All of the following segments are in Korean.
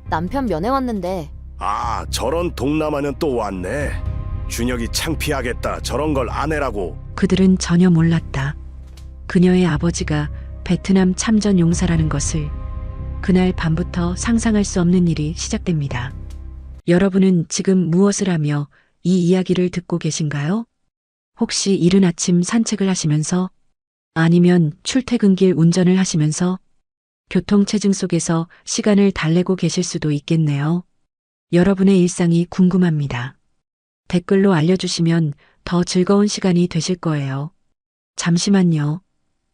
남편 면회 왔는데. 아, 저런 동남아는 또 왔네. 준혁이 창피하겠다. 저런 걸 아내라고. 그들은 전혀 몰랐다. 그녀의 아버지가 베트남 참전 용사라는 것을. 그날 밤부터 상상할 수 없는 일이 시작됩니다. 여러분은 지금 무엇을 하며 이 이야기를 듣고 계신가요? 혹시 이른 아침 산책을 하시면서, 아니면 출퇴근길 운전을 하시면서 교통체증 속에서 시간을 달래고 계실 수도 있겠네요. 여러분의 일상이 궁금합니다. 댓글로 알려주시면 더 즐거운 시간이 되실 거예요. 잠시만요.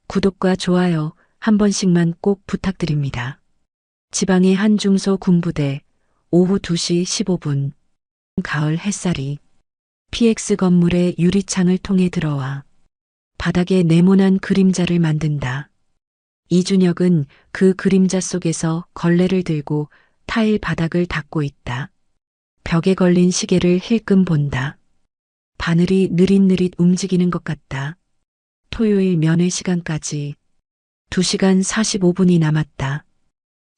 구독과 좋아요 한 번씩만 꼭 부탁드립니다. 지방의 한 중소 군부대, 오후 2시 15분. 가을 햇살이 PX 건물의 유리창을 통해 들어와 바닥에 네모난 그림자를 만든다. 이준혁은 그 그림자 속에서 걸레를 들고 타일 바닥을 닦고 있다. 벽에 걸린 시계를 힐끔 본다. 바늘이 느릿느릿 움직이는 것 같다. 토요일 면회 시간까지 2시간 45분이 남았다.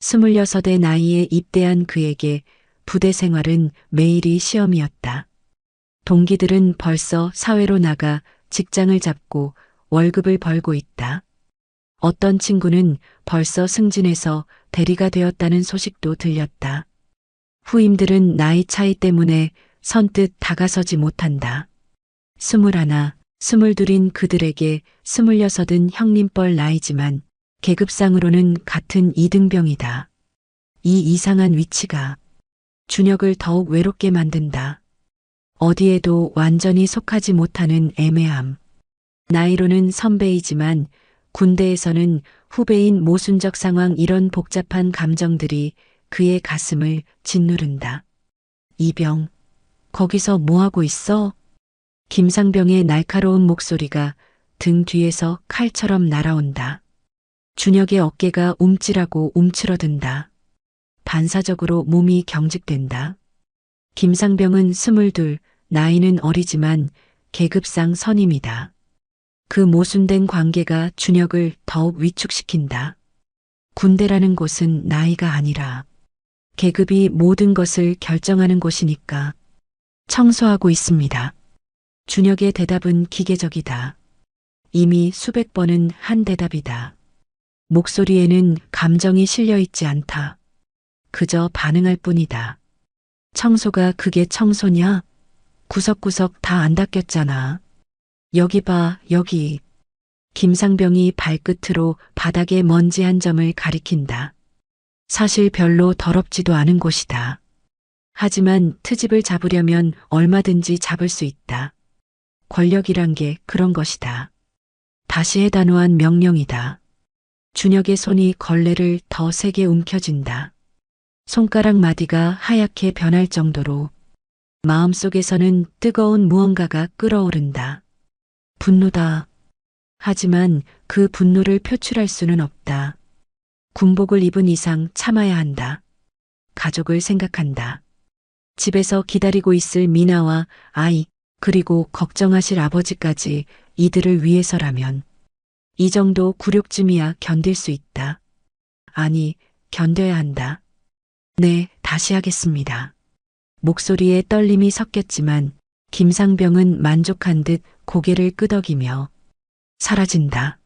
26의 나이에 입대한 그에게 부대 생활은 매일이 시험이었다. 동기들은 벌써 사회로 나가 직장을 잡고 월급을 벌고 있다. 어떤 친구는 벌써 승진해서 대리가 되었다는 소식도 들렸다. 후임들은 나이 차이 때문에 선뜻 다가서지 못한다. 21, 22인 그들에게 26은 형님뻘 나이지만 계급상으로는 같은 이등병이다. 이 이상한 위치가 준혁을 더욱 외롭게 만든다. 어디에도 완전히 속하지 못하는 애매함. 나이로는 선배이지만 군대에서는 후배인 모순적 상황, 이런 복잡한 감정들이 그의 가슴을 짓누른다. 이병, 거기서 뭐하고 있어? 김상병의 날카로운 목소리가 등 뒤에서 칼처럼 날아온다. 준혁의 어깨가 움찔하고 움츠러든다. 반사적으로 몸이 경직된다. 김상병은 22, 나이는 어리지만 계급상 선임이다. 그 모순된 관계가 준혁을 더욱 위축시킨다. 군대라는 곳은 나이가 아니라 계급이 모든 것을 결정하는 곳이니까. 청소하고 있습니다. 준혁의 대답은 기계적이다. 이미 수백 번은 한 대답이다. 목소리에는 감정이 실려 있지 않다. 그저 반응할 뿐이다. 청소가 그게 청소냐? 구석구석 다 안 닦였잖아. 여기 봐, 여기. 김상병이 발끝으로 바닥에 먼지 한 점을 가리킨다. 사실 별로 더럽지도 않은 곳이다. 하지만 트집을 잡으려면 얼마든지 잡을 수 있다. 권력이란 게 그런 것이다. 다시 해단호한 명령이다. 준혁의 손이 걸레를 더 세게 움켜쥔다. 손가락 마디가 하얗게 변할 정도로 마음속에서는 뜨거운 무언가가 끓어오른다. 분노다. 하지만 그 분노를 표출할 수는 없다. 군복을 입은 이상 참아야 한다. 가족을 생각한다. 집에서 기다리고 있을 미나와 아이, 그리고 걱정하실 아버지까지, 이들을 위해서라면 이 정도 굴욕쯤이야 견딜 수 있다. 아니, 견뎌야 한다. 네, 다시 하겠습니다. 목소리에 떨림이 섞였지만 김상병은 만족한 듯 고개를 끄덕이며 사라진다.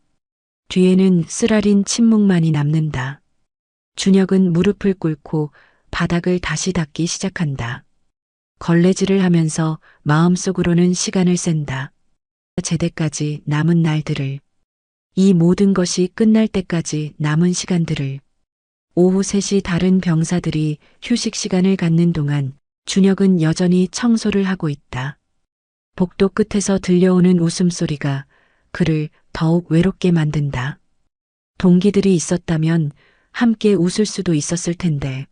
뒤에는 쓰라린 침묵만이 남는다. 준혁은 무릎을 꿇고 바닥을 다시 닦기 시작한다. 걸레질을 하면서 마음속으로는 시간을 샌다. 제대까지 남은 날들을, 이 모든 것이 끝날 때까지 남은 시간들을. 오후 3시 다른 병사들이 휴식 시간을 갖는 동안 준혁은 여전히 청소를 하고 있다. 복도 끝에서 들려오는 웃음소리가 그를 더욱 외롭게 만든다. 동기들이 있었다면 함께 웃을 수도 있었을 텐데.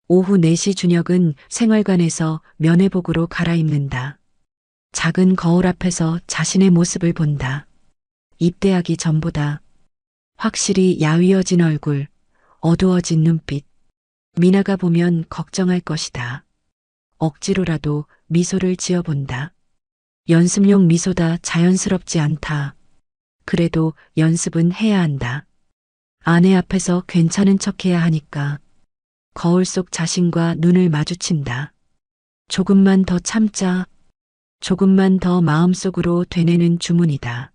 오후 4시 준혁은 생활관에서 면회복으로 갈아입는다. 작은 거울 앞에서 자신의 모습을 본다. 입대하기 전보다 확실히 야위어진 얼굴, 어두워진 눈빛. 미나가 보면 걱정할 것이다. 억지로라도 미소를 지어본다. 연습용 미소다. 자연스럽지 않다. 그래도 연습은 해야 한다. 아내 앞에서 괜찮은 척해야 하니까. 거울 속 자신과 눈을 마주친다. 조금만 더 참자. 조금만 더 마음속으로 되뇌는 주문이다.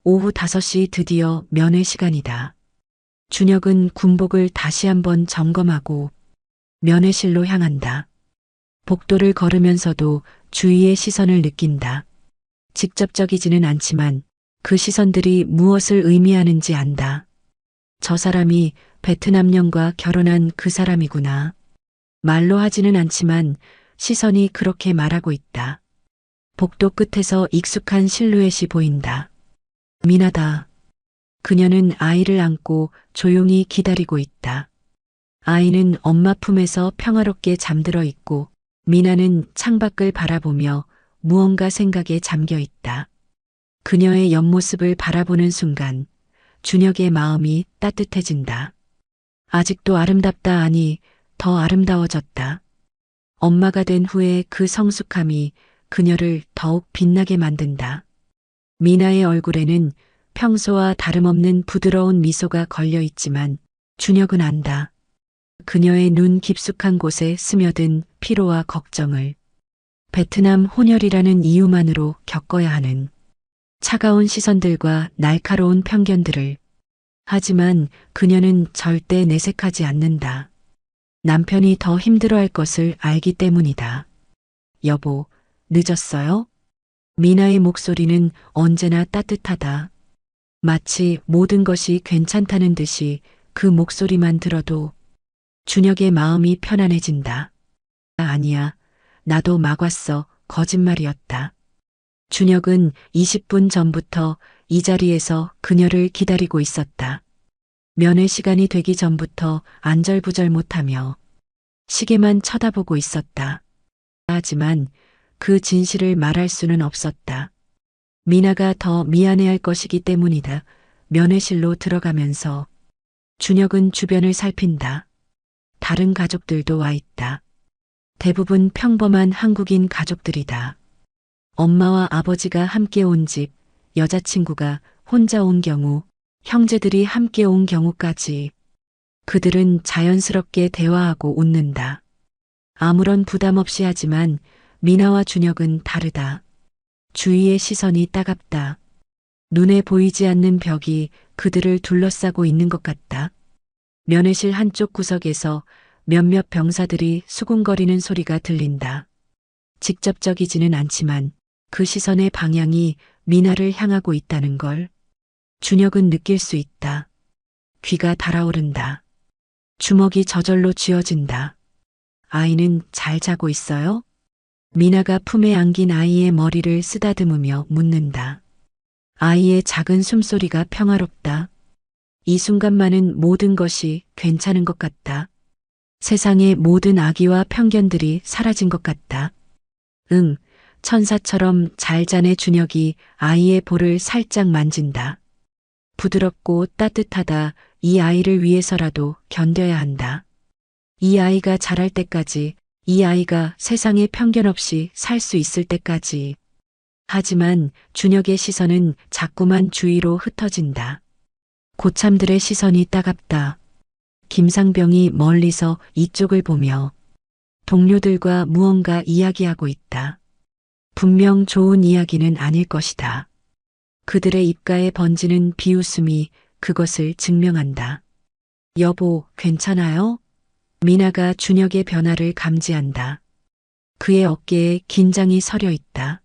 오후 5시 드디어 면회 시간이다. 준혁은 군복을 다시 한번 점검하고 면회실로 향한다. 복도를 걸으면서도 주위의 시선을 느낀다. 직접적이지는 않지만 그 시선들이 무엇을 의미하는지 안다. 저 사람이 베트남년과 결혼한 그 사람이구나. 말로 하지는 않지만 시선이 그렇게 말하고 있다. 복도 끝에서 익숙한 실루엣이 보인다. 미나다. 그녀는 아이를 안고 조용히 기다리고 있다. 아이는 엄마 품에서 평화롭게 잠들어 있고 미나는 창밖을 바라보며 무언가 생각에 잠겨 있다. 그녀의 옆모습을 바라보는 순간 준혁의 마음이 따뜻해진다. 아직도 아름답다 하니 더 아름다워졌다. 엄마가 된 후에 그 성숙함이 그녀를 더욱 빛나게 만든다. 미나의 얼굴에는 평소와 다름없는 부드러운 미소가 걸려 있지만 준혁은 안다. 그녀의 눈 깊숙한 곳에 스며든 피로와 걱정을 베트남 혼혈이라는 이유만으로 겪어야 하는 차가운 시선들과 날카로운 편견들을. 하지만 그녀는 절대 내색하지 않는다. 남편이 더 힘들어할 것을 알기 때문이다. 여보, 늦었어요? 미나의 목소리는 언제나 따뜻하다. 마치 모든 것이 괜찮다는 듯이 그 목소리만 들어도 준혁의 마음이 편안해진다. 아니야, 나도 막 왔어. 거짓말이었다. 준혁은 20분 전부터 이 자리에서 그녀를 기다리고 있었다. 면회 시간이 되기 전부터 안절부절 못하며 시계만 쳐다보고 있었다. 하지만 그 진실을 말할 수는 없었다. 미나가 더 미안해할 것이기 때문이다. 면회실로 들어가면서 준혁은 주변을 살핀다. 다른 가족들도 와 있다. 대부분 평범한 한국인 가족들이다. 엄마와 아버지가 함께 온 집, 여자친구가 혼자 온 경우, 형제들이 함께 온 경우까지. 그들은 자연스럽게 대화하고 웃는다. 아무런 부담 없이 하지만 미나와 준혁은 다르다. 주위의 시선이 따갑다. 눈에 보이지 않는 벽이 그들을 둘러싸고 있는 것 같다. 면회실 한쪽 구석에서 몇몇 병사들이 수군거리는 소리가 들린다. 직접적이지는 않지만 그 시선의 방향이 미나를 향하고 있다는 걸 준혁은 느낄 수 있다. 귀가 달아오른다. 주먹이 저절로 쥐어진다. 아이는 잘 자고 있어요? 미나가 품에 안긴 아이의 머리를 쓰다듬으며 묻는다. 아이의 작은 숨소리가 평화롭다. 이 순간만은 모든 것이 괜찮은 것 같다. 세상의 모든 악의와 편견들이 사라진 것 같다. 응, 천사처럼 잘 자네. 준혁이 아이의 볼을 살짝 만진다. 부드럽고 따뜻하다. 이 아이를 위해서라도 견뎌야 한다. 이 아이가 자랄 때까지, 이 아이가 세상에 편견 없이 살 수 있을 때까지. 하지만 준혁의 시선은 자꾸만 주위로 흩어진다. 고참들의 시선이 따갑다. 김상병이 멀리서 이쪽을 보며 동료들과 무언가 이야기하고 있다. 분명 좋은 이야기는 아닐 것이다. 그들의 입가에 번지는 비웃음이 그것을 증명한다. 여보, 괜찮아요? 미나가 준혁의 변화를 감지한다. 그의 어깨에 긴장이 서려 있다.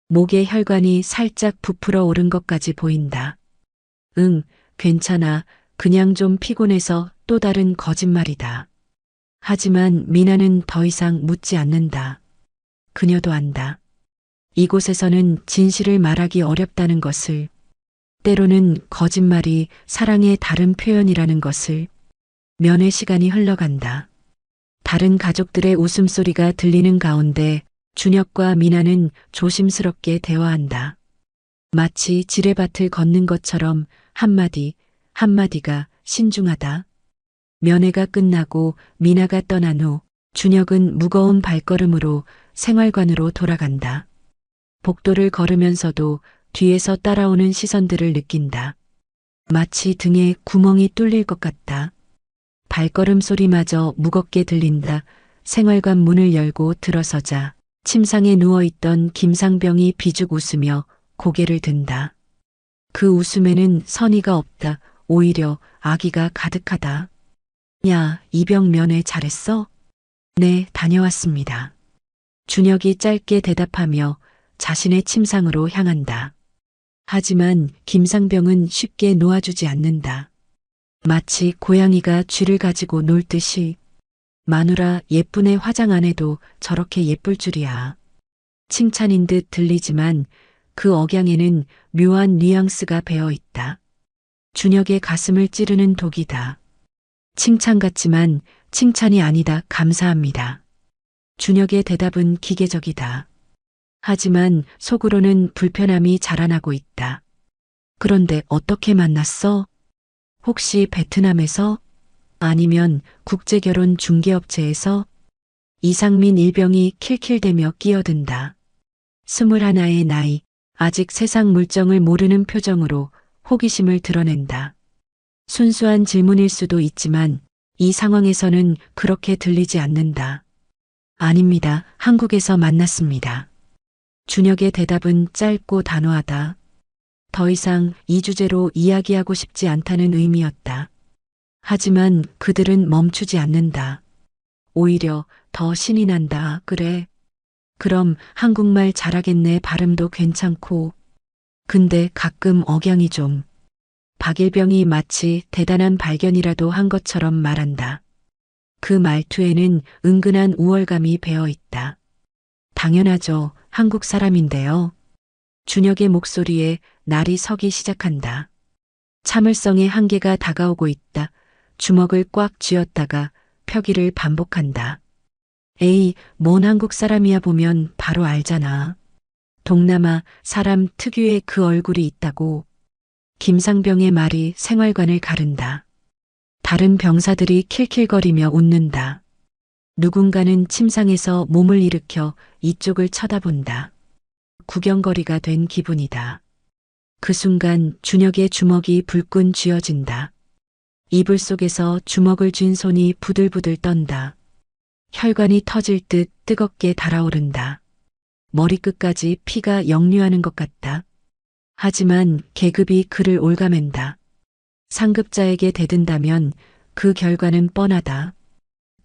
목의 혈관이 살짝 부풀어 오른 것까지 보인다. 응, 괜찮아. 그냥 좀 피곤해서. 또 다른 거짓말이다. 하지만 미나는 더 이상 묻지 않는다. 그녀도 안다. 이곳에서는 진실을 말하기 어렵다는 것을, 때로는 거짓말이 사랑의 다른 표현이라는 것을. 면회 시간이 흘러간다. 다른 가족들의 웃음소리가 들리는 가운데 준혁과 미나는 조심스럽게 대화한다. 마치 지뢰밭을 걷는 것처럼 한마디 한마디가 신중하다. 면회가 끝나고 미나가 떠난 후 준혁은 무거운 발걸음으로 생활관으로 돌아간다. 복도를 걸으면서도 뒤에서 따라오는 시선들을 느낀다. 마치 등에 구멍이 뚫릴 것 같다. 발걸음 소리마저 무겁게 들린다. 생활관 문을 열고 들어서자 침상에 누워있던 김상병이 비죽 웃으며 고개를 든다. 그 웃음에는 선의가 없다. 오히려 악의가 가득하다. 야, 이병 면회 잘했어? 네, 다녀왔습니다. 준혁이 짧게 대답하며 자신의 침상으로 향한다. 하지만 김상병은 쉽게 놓아주지 않는다. 마치 고양이가 쥐를 가지고 놀듯이 마누라 예쁜애 화장 안 해도 저렇게 예쁠 줄이야. 칭찬인 듯 들리지만 그 억양에는 묘한 뉘앙스가 배어 있다. 준혁의 가슴을 찌르는 독이다. 칭찬 같지만 칭찬이 아니다. 감사합니다. 준혁의 대답은 기계적이다. 하지만 속으로는 불편함이 자라나고 있다. 그런데 어떻게 만났어? 혹시 베트남에서? 아니면 국제결혼 중개업체에서? 이상민 일병이 킬킬대며 끼어든다. 21의 나이, 아직 세상 물정을 모르는 표정으로 호기심을 드러낸다. 순수한 질문일 수도 있지만 이 상황에서는 그렇게 들리지 않는다. 아닙니다. 한국에서 만났습니다. 준혁의 대답은 짧고 단호하다. 더 이상 이 주제로 이야기하고 싶지 않다는 의미였다. 하지만 그들은 멈추지 않는다. 오히려 더 신이 난다. 그래. 그럼 한국말 잘하겠네. 발음도 괜찮고. 근데 가끔 억양이 좀. 박일병이 마치 대단한 발견이라도 한 것처럼 말한다. 그 말투에는 은근한 우월감이 배어 있다. 당연하죠. 한국 사람인데요. 준혁의 목소리에 날이 서기 시작한다. 참을성의 한계가 다가오고 있다. 주먹을 꽉 쥐었다가 펴기를 반복한다. 에이, 뭔 한국 사람이야 보면 바로 알잖아. 동남아 사람 특유의 그 얼굴이 있다고. 김상병의 말이 생활관을 가른다. 다른 병사들이 킬킬거리며 웃는다. 누군가는 침상에서 몸을 일으켜 이쪽을 쳐다본다. 구경거리가 된 기분이다. 그 순간 준혁의 주먹이 불끈 쥐어진다. 이불 속에서 주먹을 쥔 손이 부들부들 떤다. 혈관이 터질 듯 뜨겁게 달아오른다. 머리끝까지 피가 역류하는 것 같다. 하지만 계급이 그를 올가맨다. 상급자에게 대든다면 그 결과는 뻔하다.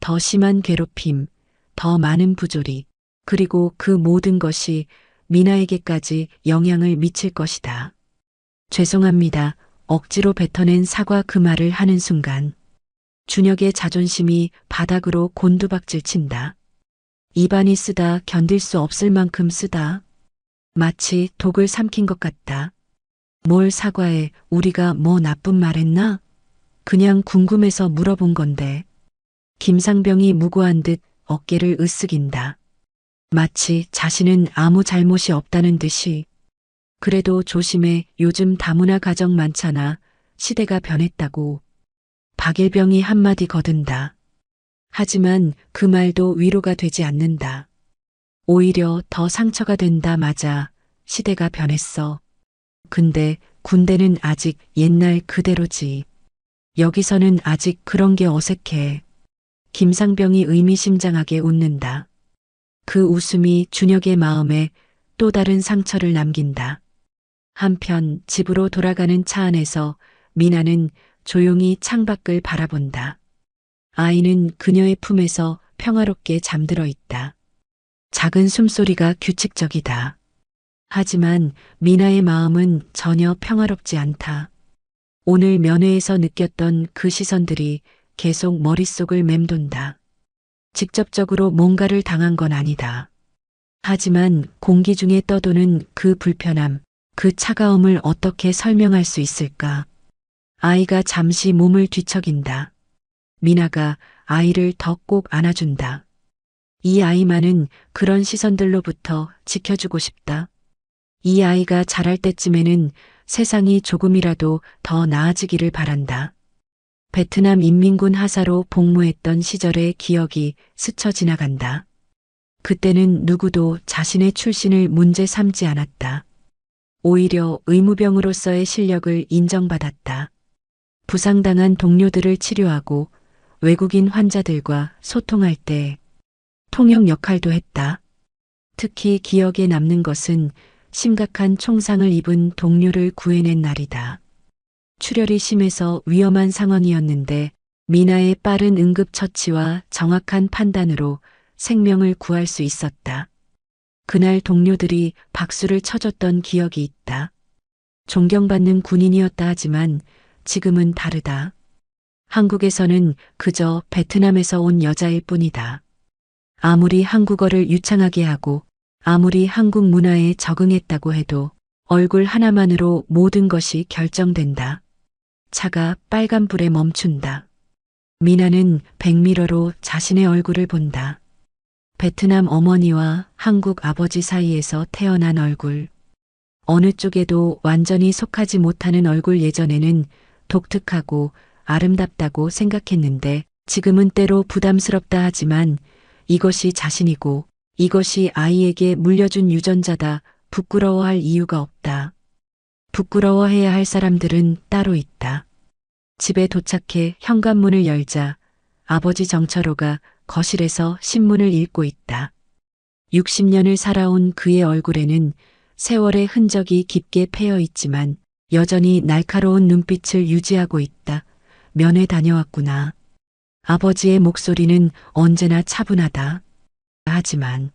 더 심한 괴롭힘, 더 많은 부조리, 그리고 그 모든 것이 미나에게까지 영향을 미칠 것이다. 죄송합니다. 억지로 뱉어낸 사과 그 말을 하는 순간 준혁의 자존심이 바닥으로 곤두박질 친다. 입안이 쓰다 견딜 수 없을 만큼 쓰다. 마치 독을 삼킨 것 같다. 뭘 사과해. 우리가 뭐 나쁜 말 했나? 그냥 궁금해서 물어본 건데. 김상병이 무고한 듯 어깨를 으쓱인다. 마치 자신은 아무 잘못이 없다는 듯이. 그래도 조심해. 요즘 다문화 가정 많잖아. 시대가 변했다고. 박일병이 한마디 거둔다. 하지만 그 말도 위로가 되지 않는다. 오히려 더 상처가 된다. 맞아. 시대가 변했어. 근데 군대는 아직 옛날 그대로지. 여기서는 아직 그런 게 어색해. 김상병이 의미심장하게 웃는다. 그 웃음이 준혁의 마음에 또 다른 상처를 남긴다. 한편 집으로 돌아가는 차 안에서 미나는 조용히 창밖을 바라본다. 아이는 그녀의 품에서 평화롭게 잠들어 있다. 작은 숨소리가 규칙적이다. 하지만 미나의 마음은 전혀 평화롭지 않다. 오늘 면회에서 느꼈던 그 시선들이 계속 머릿속을 맴돈다. 직접적으로 뭔가를 당한 건 아니다. 하지만 공기 중에 떠도는 그 불편함, 그 차가움을 어떻게 설명할 수 있을까? 아이가 잠시 몸을 뒤척인다. 미나가 아이를 더 꼭 안아준다. 이 아이만은 그런 시선들로부터 지켜주고 싶다. 이 아이가 자랄 때쯤에는 세상이 조금이라도 더 나아지기를 바란다. 베트남 인민군 하사로 복무했던 시절의 기억이 스쳐 지나간다. 그때는 누구도 자신의 출신을 문제 삼지 않았다. 오히려 의무병으로서의 실력을 인정받았다. 부상당한 동료들을 치료하고 외국인 환자들과 소통할 때 통역 역할도 했다. 특히 기억에 남는 것은 심각한 총상을 입은 동료를 구해낸 날이다. 출혈이 심해서 위험한 상황이었는데 미나의 빠른 응급처치와 정확한 판단으로 생명을 구할 수 있었다. 그날 동료들이 박수를 쳐줬던 기억이 있다. 존경받는 군인이었다 하지만 지금은 다르다. 한국에서는 그저 베트남에서 온 여자일 뿐이다. 아무리 한국어를 유창하게 하고 아무리 한국 문화에 적응했다고 해도 얼굴 하나만으로 모든 것이 결정된다. 차가 빨간불에 멈춘다. 미나는 백미러로 자신의 얼굴을 본다. 베트남 어머니와 한국 아버지 사이에서 태어난 얼굴. 어느 쪽에도 완전히 속하지 못하는 얼굴. 예전에는 독특하고 아름답다고 생각했는데 지금은 때로 부담스럽다 하지만 이것이 자신이고 이것이 아이에게 물려준 유전자다. 부끄러워할 이유가 없다. 부끄러워해야 할 사람들은 따로 있다. 집에 도착해 현관문을 열자 아버지 정철호가 거실에서 신문을 읽고 있다. 60년을 살아온 그의 얼굴에는 세월의 흔적이 깊게 패여 있지만 여전히 날카로운 눈빛을 유지하고 있다. 면회 다녀왔구나. 아버지의 목소리는 언제나 차분하다. 하지만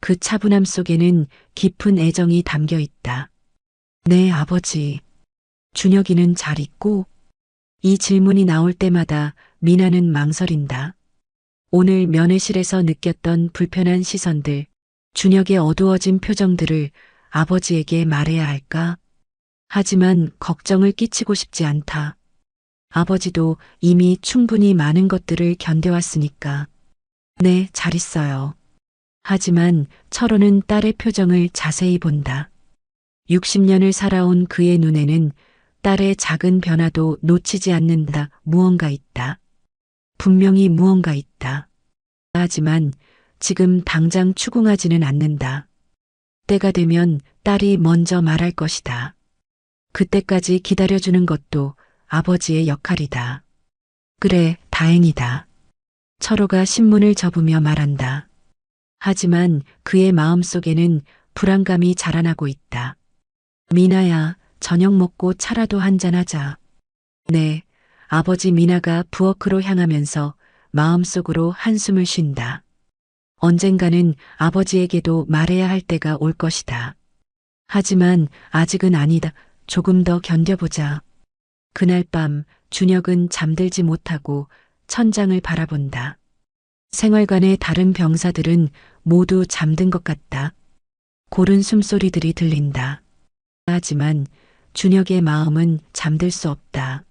그 차분함 속에는 깊은 애정이 담겨 있다. 네, 아버지. 준혁이는 잘 있고? 이 질문이 나올 때마다 미나는 망설인다. 오늘 면회실에서 느꼈던 불편한 시선들, 준혁의 어두워진 표정들을 아버지에게 말해야 할까? 하지만 걱정을 끼치고 싶지 않다. 아버지도 이미 충분히 많은 것들을 견뎌왔으니까. 네, 잘 있어요. 하지만 철호는 딸의 표정을 자세히 본다. 60년을 살아온 그의 눈에는 딸의 작은 변화도 놓치지 않는다. 무언가 있다. 분명히 무언가 있다. 하지만 지금 당장 추궁하지는 않는다. 때가 되면 딸이 먼저 말할 것이다. 그때까지 기다려주는 것도 아버지의 역할이다. 그래, 다행이다. 철호가 신문을 접으며 말한다. 하지만 그의 마음속에는 불안감이 자라나고 있다. 미나야, 저녁 먹고 차라도 한잔하자. 네, 아버지. 미나가 부엌으로 향하면서 마음속으로 한숨을 쉰다. 언젠가는 아버지에게도 말해야 할 때가 올 것이다. 하지만 아직은 아니다. 조금 더 견뎌보자. 그날 밤 준혁은 잠들지 못하고 천장을 바라본다. 생활관의 다른 병사들은 모두 잠든 것 같다. 고른 숨소리들이 들린다. 하지만 준혁의 마음은 잠들 수 없다.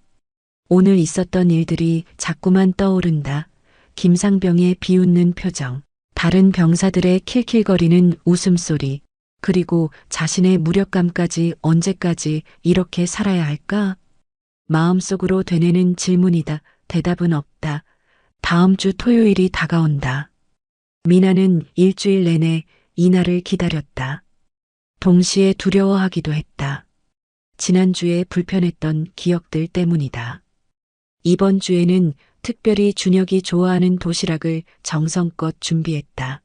오늘 있었던 일들이 자꾸만 떠오른다. 김상병의 비웃는 표정, 다른 병사들의 킬킬거리는 웃음소리, 그리고 자신의 무력감까지. 언제까지 이렇게 살아야 할까? 마음속으로 되뇌는 질문이다. 대답은 없다. 다음 주 토요일이 다가온다. 미나는 일주일 내내 이날을 기다렸다. 동시에 두려워하기도 했다. 지난주에 불편했던 기억들 때문이다. 이번 주에는 특별히 준혁이 좋아하는 도시락을 정성껏 준비했다.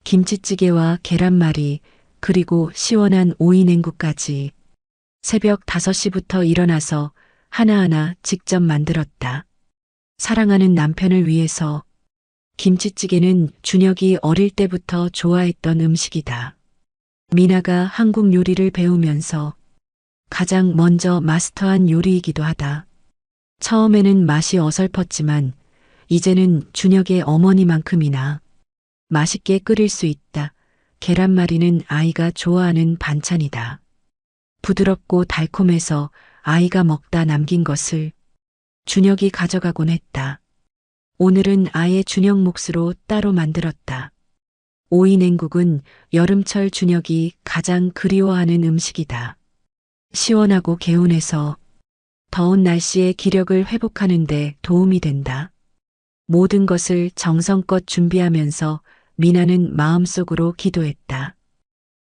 김치찌개와 계란말이, 그리고 시원한 오이 냉국까지. 새벽 5시부터 일어나서 하나하나 직접 만들었다. 사랑하는 남편을 위해서. 김치찌개는 준혁이 어릴 때부터 좋아했던 음식이다. 미나가 한국 요리를 배우면서 가장 먼저 마스터한 요리이기도 하다. 처음에는 맛이 어설펐지만 이제는 준혁의 어머니만큼이나 맛있게 끓일 수 있다. 계란말이는 아이가 좋아하는 반찬이다. 부드럽고 달콤해서 아이가 먹다 남긴 것을 준혁이 가져가곤 했다. 오늘은 아예 준혁 몫으로 따로 만들었다. 오이 냉국은 여름철 준혁이 가장 그리워하는 음식이다. 시원하고 개운해서 더운 날씨에 기력을 회복하는 데 도움이 된다. 모든 것을 정성껏 준비하면서 미나는 마음속으로 기도했다.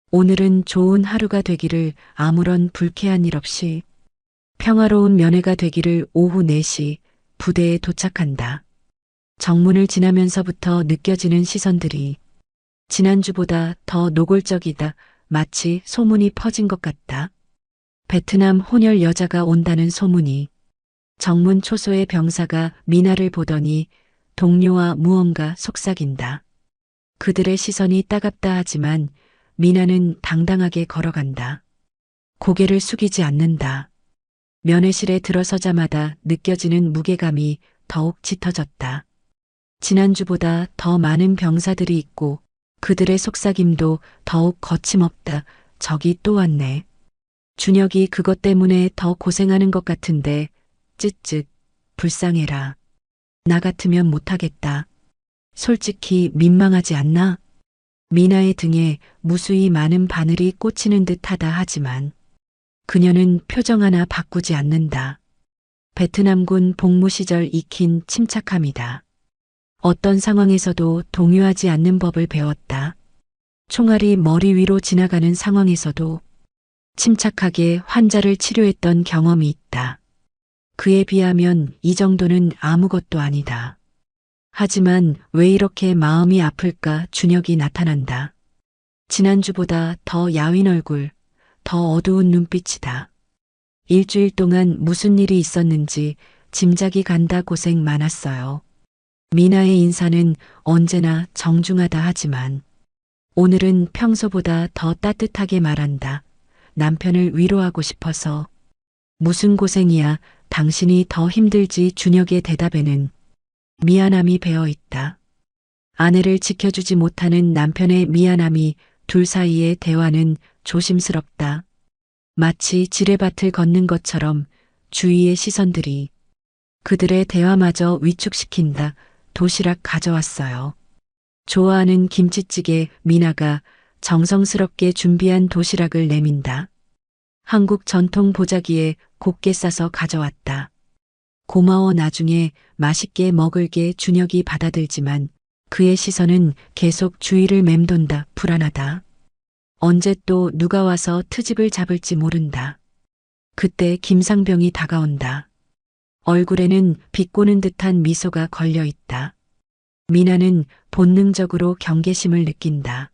오늘은 좋은 하루가 되기를. 아무런 불쾌한 일 없이 평화로운 면회가 되기를. 오후 4시 부대에 도착한다. 정문을 지나면서부터 느껴지는 시선들이 지난주보다 더 노골적이다. 마치 소문이 퍼진 것 같다. 베트남 혼혈 여자가 온다는 소문이. 정문 초소의 병사가 미나를 보더니 동료와 무언가 속삭인다. 그들의 시선이 따갑다 하지만 미나는 당당하게 걸어간다. 고개를 숙이지 않는다. 면회실에 들어서자마자 느껴지는 무게감이 더욱 짙어졌다. 지난주보다 더 많은 병사들이 있고 그들의 속삭임도 더욱 거침없다. 저기 또 왔네. 준혁이 그것 때문에 더 고생하는 것 같은데 쯧쯧 불쌍해라. 나 같으면 못하겠다. 솔직히 민망하지 않나? 미나의 등에 무수히 많은 바늘이 꽂히는 듯하다 하지만 그녀는 표정 하나 바꾸지 않는다. 베트남군 복무 시절 익힌 침착함이다. 어떤 상황에서도 동요하지 않는 법을 배웠다. 총알이 머리 위로 지나가는 상황에서도 침착하게 환자를 치료했던 경험이 있다. 그에 비하면 이 정도는 아무것도 아니다. 하지만 왜 이렇게 마음이 아플까? 준혁이 나타난다. 지난주보다 더 야윈 얼굴, 더 어두운 눈빛이다. 일주일 동안 무슨 일이 있었는지 짐작이 간다. 고생 많았어요. 미나의 인사는 언제나 정중하다 하지만 오늘은 평소보다 더 따뜻하게 말한다. 남편을 위로하고 싶어서. 무슨 고생이야. 당신이 더 힘들지. 준혁의 대답에는 미안함이 배어 있다. 아내를 지켜주지 못하는 남편의 미안함이. 둘 사이의 대화는 조심스럽다. 마치 지뢰밭을 걷는 것처럼 주위의 시선들이 그들의 대화마저 위축시킨다. 도시락 가져왔어요. 좋아하는 김치찌개. 미나가 정성스럽게 준비한 도시락을 내민다. 한국 전통 보자기에 곱게 싸서 가져왔다. 고마워. 나중에 맛있게 먹을게. 준혁이 받아들지만 그의 시선은 계속 주위를 맴돈다. 불안하다. 언제 또 누가 와서 트집을 잡을지 모른다. 그때 김상병이 다가온다. 얼굴에는 비꼬는 듯한 미소가 걸려 있다. 미나는 본능적으로 경계심을 느낀다.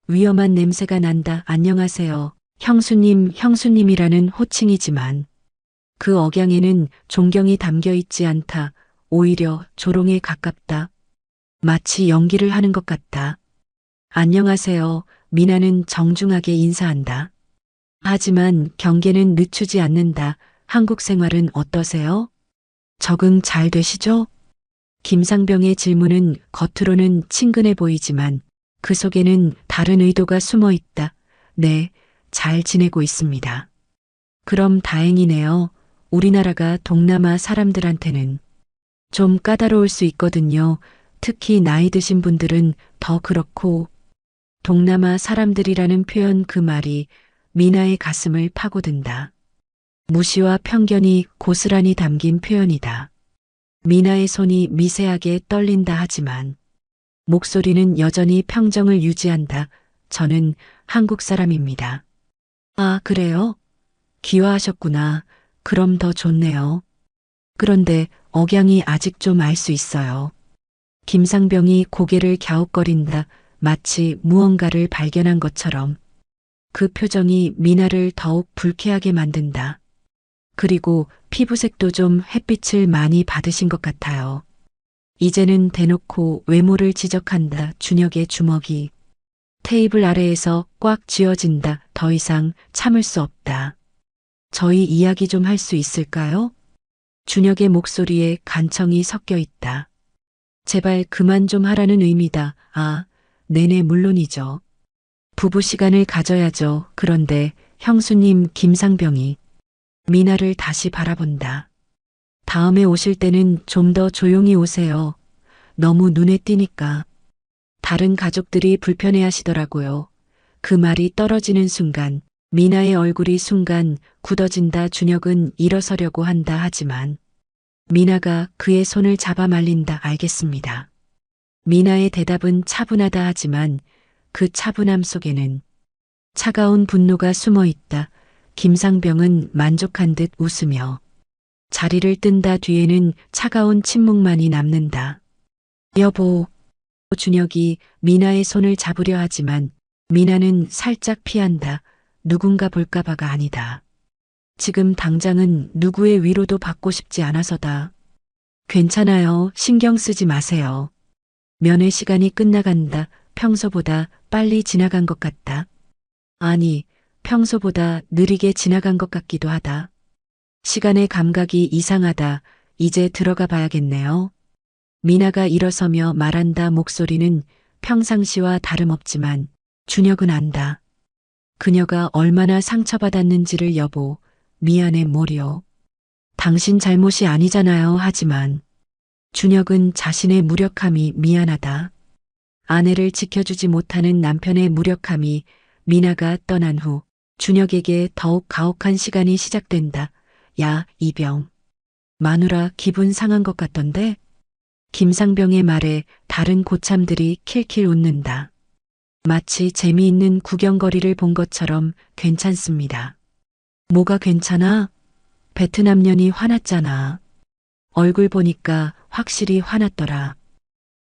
위험한 냄새가 난다. 안녕하세요. 형수님, 형수님이라는 호칭이지만 그 억양에는 존경이 담겨 있지 않다. 오히려 조롱에 가깝다. 마치 연기를 하는 것 같다. 안녕하세요. 미나는 정중하게 인사한다. 하지만 경계는 늦추지 않는다. 한국 생활은 어떠세요? 적응 잘 되시죠? 김상병의 질문은 겉으로는 친근해 보이지만 그 속에는 다른 의도가 숨어 있다. 네, 잘 지내고 있습니다. 그럼 다행이네요. 우리나라가 동남아 사람들한테는 좀 까다로울 수 있거든요. 특히 나이 드신 분들은 더 그렇고. 동남아 사람들이라는 표현, 그 말이 미나의 가슴을 파고든다. 무시와 편견이 고스란히 담긴 표현이다. 미나의 손이 미세하게 떨린다 하지만 목소리는 여전히 평정을 유지한다. 저는 한국 사람입니다. 아, 그래요? 귀화하셨구나. 그럼 더 좋네요. 그런데 억양이 아직 좀 알 수 있어요. 김상병이 고개를 갸웃거린다. 마치 무언가를 발견한 것처럼. 그 표정이 미나를 더욱 불쾌하게 만든다. 그리고 피부색도 좀 햇빛을 많이 받으신 것 같아요. 이제는 대놓고 외모를 지적한다. 준혁의 주먹이 테이블 아래에서 꽉 쥐어진다. 더 이상 참을 수 없다. 저희 이야기 좀 할 수 있을까요? 준혁의 목소리에 간청이 섞여 있다. 제발 그만 좀 하라는 의미다. 아, 네네, 물론이죠. 부부 시간을 가져야죠. 그런데 형수님. 김상병이 미나를 다시 바라본다. 다음에 오실 때는 좀 더 조용히 오세요. 너무 눈에 띄니까. 다른 가족들이 불편해하시더라고요. 그 말이 떨어지는 순간 미나의 얼굴이 순간 굳어진다. 준혁은 일어서려고 한다 하지만 미나가 그의 손을 잡아 말린다. 알겠습니다. 미나의 대답은 차분하다 하지만 그 차분함 속에는 차가운 분노가 숨어 있다. 김상병은 만족한 듯 웃으며 자리를 뜬다. 뒤에는 차가운 침묵만이 남는다. 여보. 준혁이 미나의 손을 잡으려 하지만 미나는 살짝 피한다. 누군가 볼까봐가 아니다. 지금 당장은 누구의 위로도 받고 싶지 않아서다. 괜찮아요. 신경 쓰지 마세요. 면회 시간이 끝나간다. 평소보다 빨리 지나간 것 같다. 아니, 평소보다 느리게 지나간 것 같기도 하다. 시간의 감각이 이상하다. 이제 들어가 봐야겠네요. 미나가 일어서며 말한다. 목소리는 평상시와 다름없지만 준혁은 안다. 그녀가 얼마나 상처받았는지를. 여보, 미안해 모려. 당신 잘못이 아니잖아요. 하지만 준혁은 자신의 무력함이 미안하다. 아내를 지켜주지 못하는 남편의 무력함이 미나가 떠난 후 준혁에게 더욱 가혹한 시간이 시작된다. 야, 이병. 마누라 기분 상한 것 같던데? 김상병의 말에 다른 고참들이 킬킬 웃는다. 마치 재미있는 구경거리를 본 것처럼. 괜찮습니다. 뭐가 괜찮아? 베트남년이 화났잖아. 얼굴 보니까 확실히 화났더라.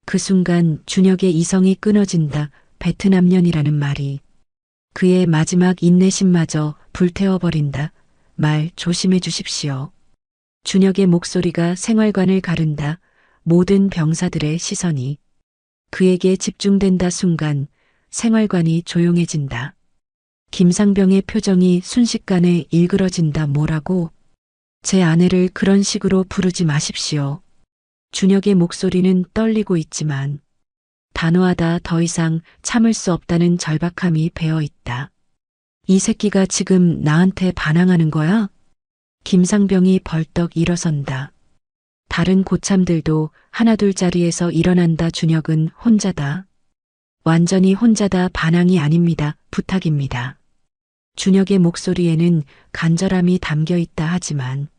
그 순간 준혁의 이성이 끊어진다. 베트남년이라는 말이 그의 마지막 인내심마저 불태워버린다. 말 조심해 주십시오. 준혁의 목소리가 생활관을 가른다. 모든 병사들의 시선이 그에게 집중된다. 순간 생활관이 조용해진다. 김상병의 표정이 순식간에 일그러진다. 뭐라고? 제 아내를 그런 식으로 부르지 마십시오. 준혁의 목소리는 떨리고 있지만 단호하다. 더 이상 참을 수 없다는 절박함이 배어 있다. 이 새끼가 지금 나한테 반항하는 거야? 김상병이 벌떡 일어선다. 다른 고참들도 하나둘 자리에서 일어난다. 준혁은 혼자다. 완전히 혼자다. 반항이 아닙니다. 부탁입니다. 준혁의 목소리에는 간절함이 담겨 있다. 하지만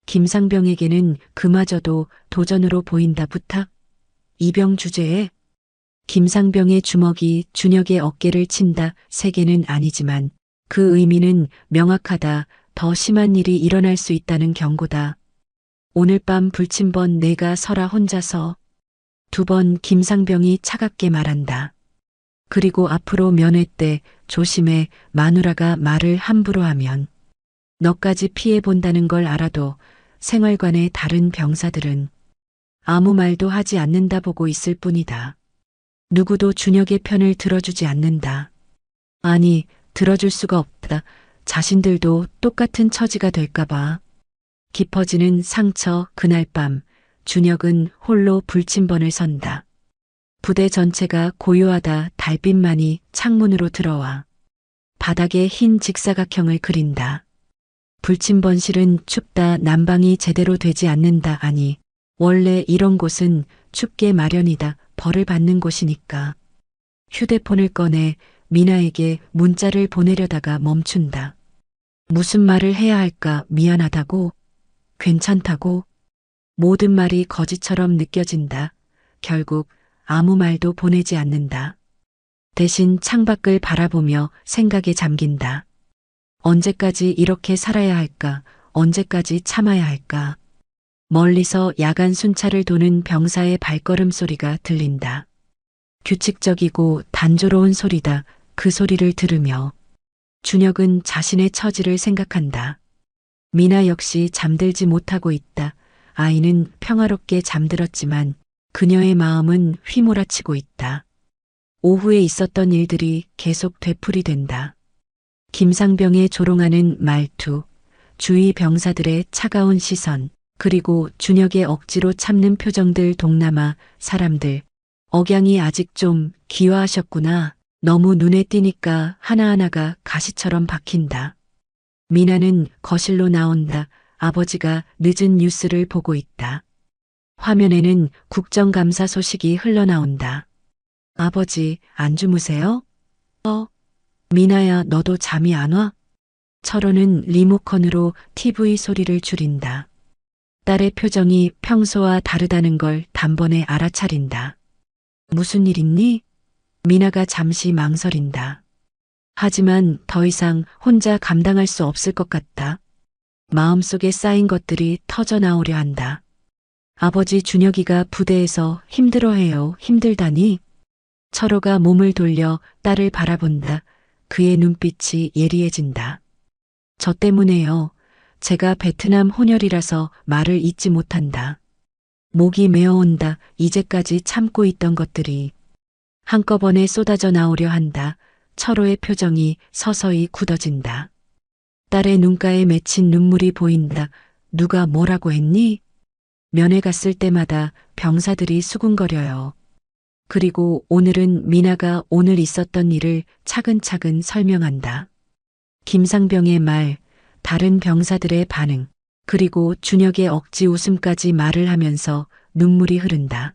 김상병에게는 그마저도 도전으로 보인다. 부탁? 이병 주제에? 김상병의 주먹이 준혁의 어깨를 친다. 세게는 아니지만 그 의미는 명확하다. 더 심한 일이 일어날 수 있다는 경고다. 오늘 밤 불침번 내가 서라. 혼자서. 2번 김상병이 차갑게 말한다. 그리고 앞으로 면회 때 조심해. 마누라가 말을 함부로 하면 너까지 피해본다는 걸 알아도. 생활관의 다른 병사들은 아무 말도 하지 않는다. 보고 있을 뿐이다. 누구도 준혁의 편을 들어주지 않는다. 아니, 들어줄 수가 없다. 자신들도 똑같은 처지가 될까봐. 깊어지는 상처. 그날 밤 준혁은 홀로 불침번을 선다. 부대 전체가 고요하다. 달빛만이 창문으로 들어와 바닥에 흰 직사각형을 그린다. 불침번실은 춥다. 난방이 제대로 되지 않는다. 아니, 원래 이런 곳은 춥게 마련이다. 벌을 받는 곳이니까. 휴대폰을 꺼내 미나에게 문자를 보내려다가 멈춘다. 무슨 말을 해야 할까? 미안하다고? 괜찮다고? 모든 말이 거짓처럼 느껴진다. 결국 아무 말도 보내지 않는다. 대신 창밖을 바라보며 생각에 잠긴다. 언제까지 이렇게 살아야 할까? 언제까지 참아야 할까? 멀리서 야간 순찰을 도는 병사의 발걸음 소리가 들린다. 규칙적이고 단조로운 소리다. 그 소리를 들으며 준혁은 자신의 처지를 생각한다. 미나 역시 잠들지 못하고 있다. 아이는 평화롭게 잠들었지만 그녀의 마음은 휘몰아치고 있다. 오후에 있었던 일들이 계속 되풀이된다. 김상병의 조롱하는 말투, 주위 병사들의 차가운 시선, 그리고 준혁의 억지로 참는 표정들. 동남아 사람들, 억양이 아직 좀 기화하셨구나. 너무 눈에 띄니까 하나하나가 가시처럼 박힌다. 미나는 거실로 나온다. 아버지가 늦은 뉴스를 보고 있다. 화면에는 국정감사 소식이 흘러나온다. 아버지, 안 주무세요? 미나야, 너도 잠이 안 와? 철호는 리모컨으로 TV 소리를 줄인다. 딸의 표정이 평소와 다르다는 걸 단번에 알아차린다. 무슨 일 있니? 미나가 잠시 망설인다. 하지만 더 이상 혼자 감당할 수 없을 것 같다. 마음속에 쌓인 것들이 터져 나오려 한다. 아버지 준혁이가 부대에서 힘들어해요. 힘들다니? 철호가 몸을 돌려 딸을 바라본다. 그의 눈빛이 예리해진다. 저 때문에요. 제가 베트남 혼혈이라서 말을 잇지 못한다. 목이 메어온다. 이제까지 참고 있던 것들이 한꺼번에 쏟아져 나오려 한다. 철호의 표정이 서서히 굳어진다. 딸의 눈가에 맺힌 눈물이 보인다. 누가 뭐라고 했니? 면회 갔을 때마다 병사들이 수군거려요. 그리고 오늘은 미나가 오늘 있었던 일을 차근차근 설명한다. 김상병의 말, 다른 병사들의 반응, 그리고 준혁의 억지 웃음까지 말을 하면서 눈물이 흐른다.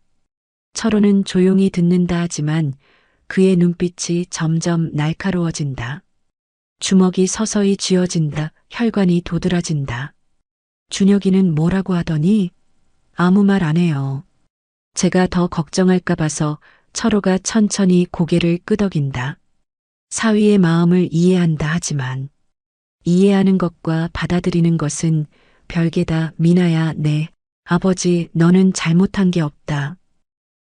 철호는 조용히 듣는다 하지만 그의 눈빛이 점점 날카로워진다. 주먹이 서서히 쥐어진다. 혈관이 도드라진다. 준혁이는 뭐라고 하더니? 아무 말 안 해요. 제가 더 걱정할까 봐서. 철호가 천천히 고개를 끄덕인다. 사위의 마음을 이해한다 하지만 이해하는 것과 받아들이는 것은 별개다. 미나야, 네. 아버지, 너는 잘못한 게 없다.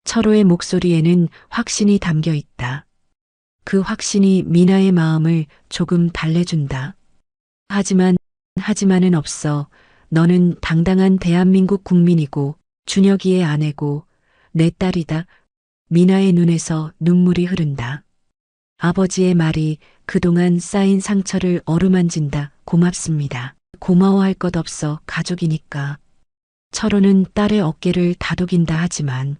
철호의 목소리에는 확신이 담겨 있다. 그 확신이 미나의 마음을 조금 달래준다. 하지만은 없어. 너는 당당한 대한민국 국민이고 준혁이의 아내고 내 딸이다. 미나의 눈에서 눈물이 흐른다. 아버지의 말이 그동안 쌓인 상처를 어루만진다. 고맙습니다. 고마워할 것 없어. 가족이니까. 철호는 딸의 어깨를 다독인다 하지만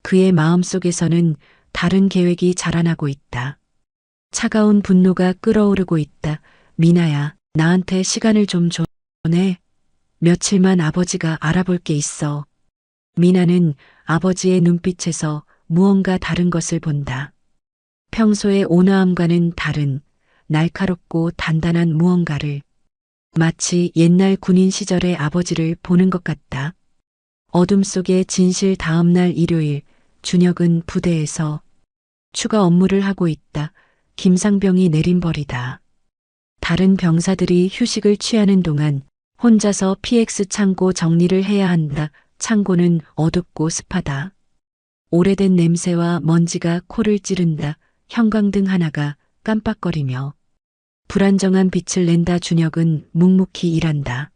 그의 마음속에서는 다른 계획이 자라나고 있다. 차가운 분노가 끓어오르고 있다. 미나야, 나한테 시간을 좀 줘. 네. 며칠만 아버지가 알아볼 게 있어. 미나는 아버지의 눈빛에서 무언가 다른 것을 본다. 평소의 온화함과는 다른 날카롭고 단단한 무언가를, 마치 옛날 군인 시절의 아버지를 보는 것 같다. 어둠 속의 진실. 다음 날 일요일, 준혁은 부대에서 추가 업무를 하고 있다. 김상병이 내린 벌이다. 다른 병사들이 휴식을 취하는 동안 혼자서 PX 창고 정리를 해야 한다. 창고는 어둡고 습하다. 오래된 냄새와 먼지가 코를 찌른다. 형광등 하나가 깜빡거리며 불안정한 빛을 낸다. 준혁은 묵묵히 일한다.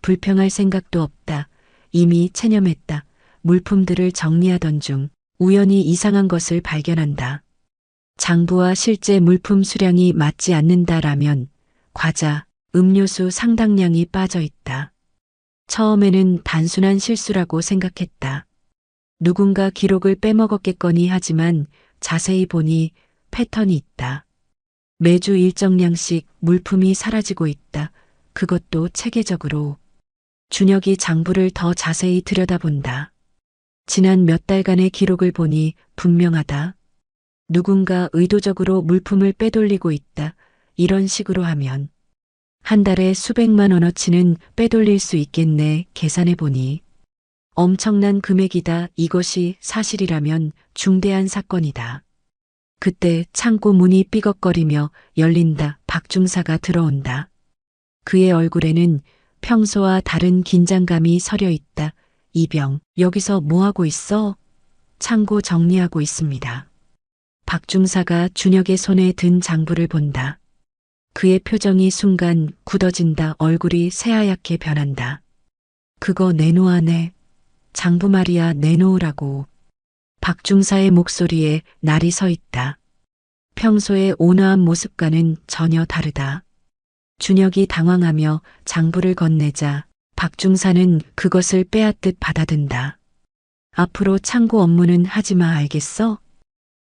불평할 생각도 없다. 이미 체념했다. 물품들을 정리하던 중 우연히 이상한 것을 발견한다. 장부와 실제 물품 수량이 맞지 않는다라면 과자, 음료수 상당량이 빠져 있다. 처음에는 단순한 실수라고 생각했다. 누군가 기록을 빼먹었겠거니 하지만 자세히 보니 패턴이 있다. 매주 일정량씩 물품이 사라지고 있다. 그것도 체계적으로. 준혁이 장부를 더 자세히 들여다본다. 지난 몇 달간의 기록을 보니 분명하다. 누군가 의도적으로 물품을 빼돌리고 있다. 이런 식으로 하면 한 달에 수백만 원어치는 빼돌릴 수 있겠네. 계산해 보니 엄청난 금액이다. 이것이 사실이라면 중대한 사건이다. 그때 창고 문이 삐걱거리며 열린다. 박중사가 들어온다. 그의 얼굴에는 평소와 다른 긴장감이 서려 있다. 이병, 여기서 뭐하고 있어? 창고 정리하고 있습니다. 박중사가 준혁의 손에 든 장부를 본다. 그의 표정이 순간 굳어진다. 얼굴이 새하얗게 변한다. 그거 내놓아내. 장부 말이야. 내놓으라고. 박중사의 목소리에 날이 서 있다. 평소의 온화한 모습과는 전혀 다르다. 준혁이 당황하며 장부를 건네자 박중사는 그것을 빼앗듯 받아든다. 앞으로 창고 업무는 하지 마. 알겠어?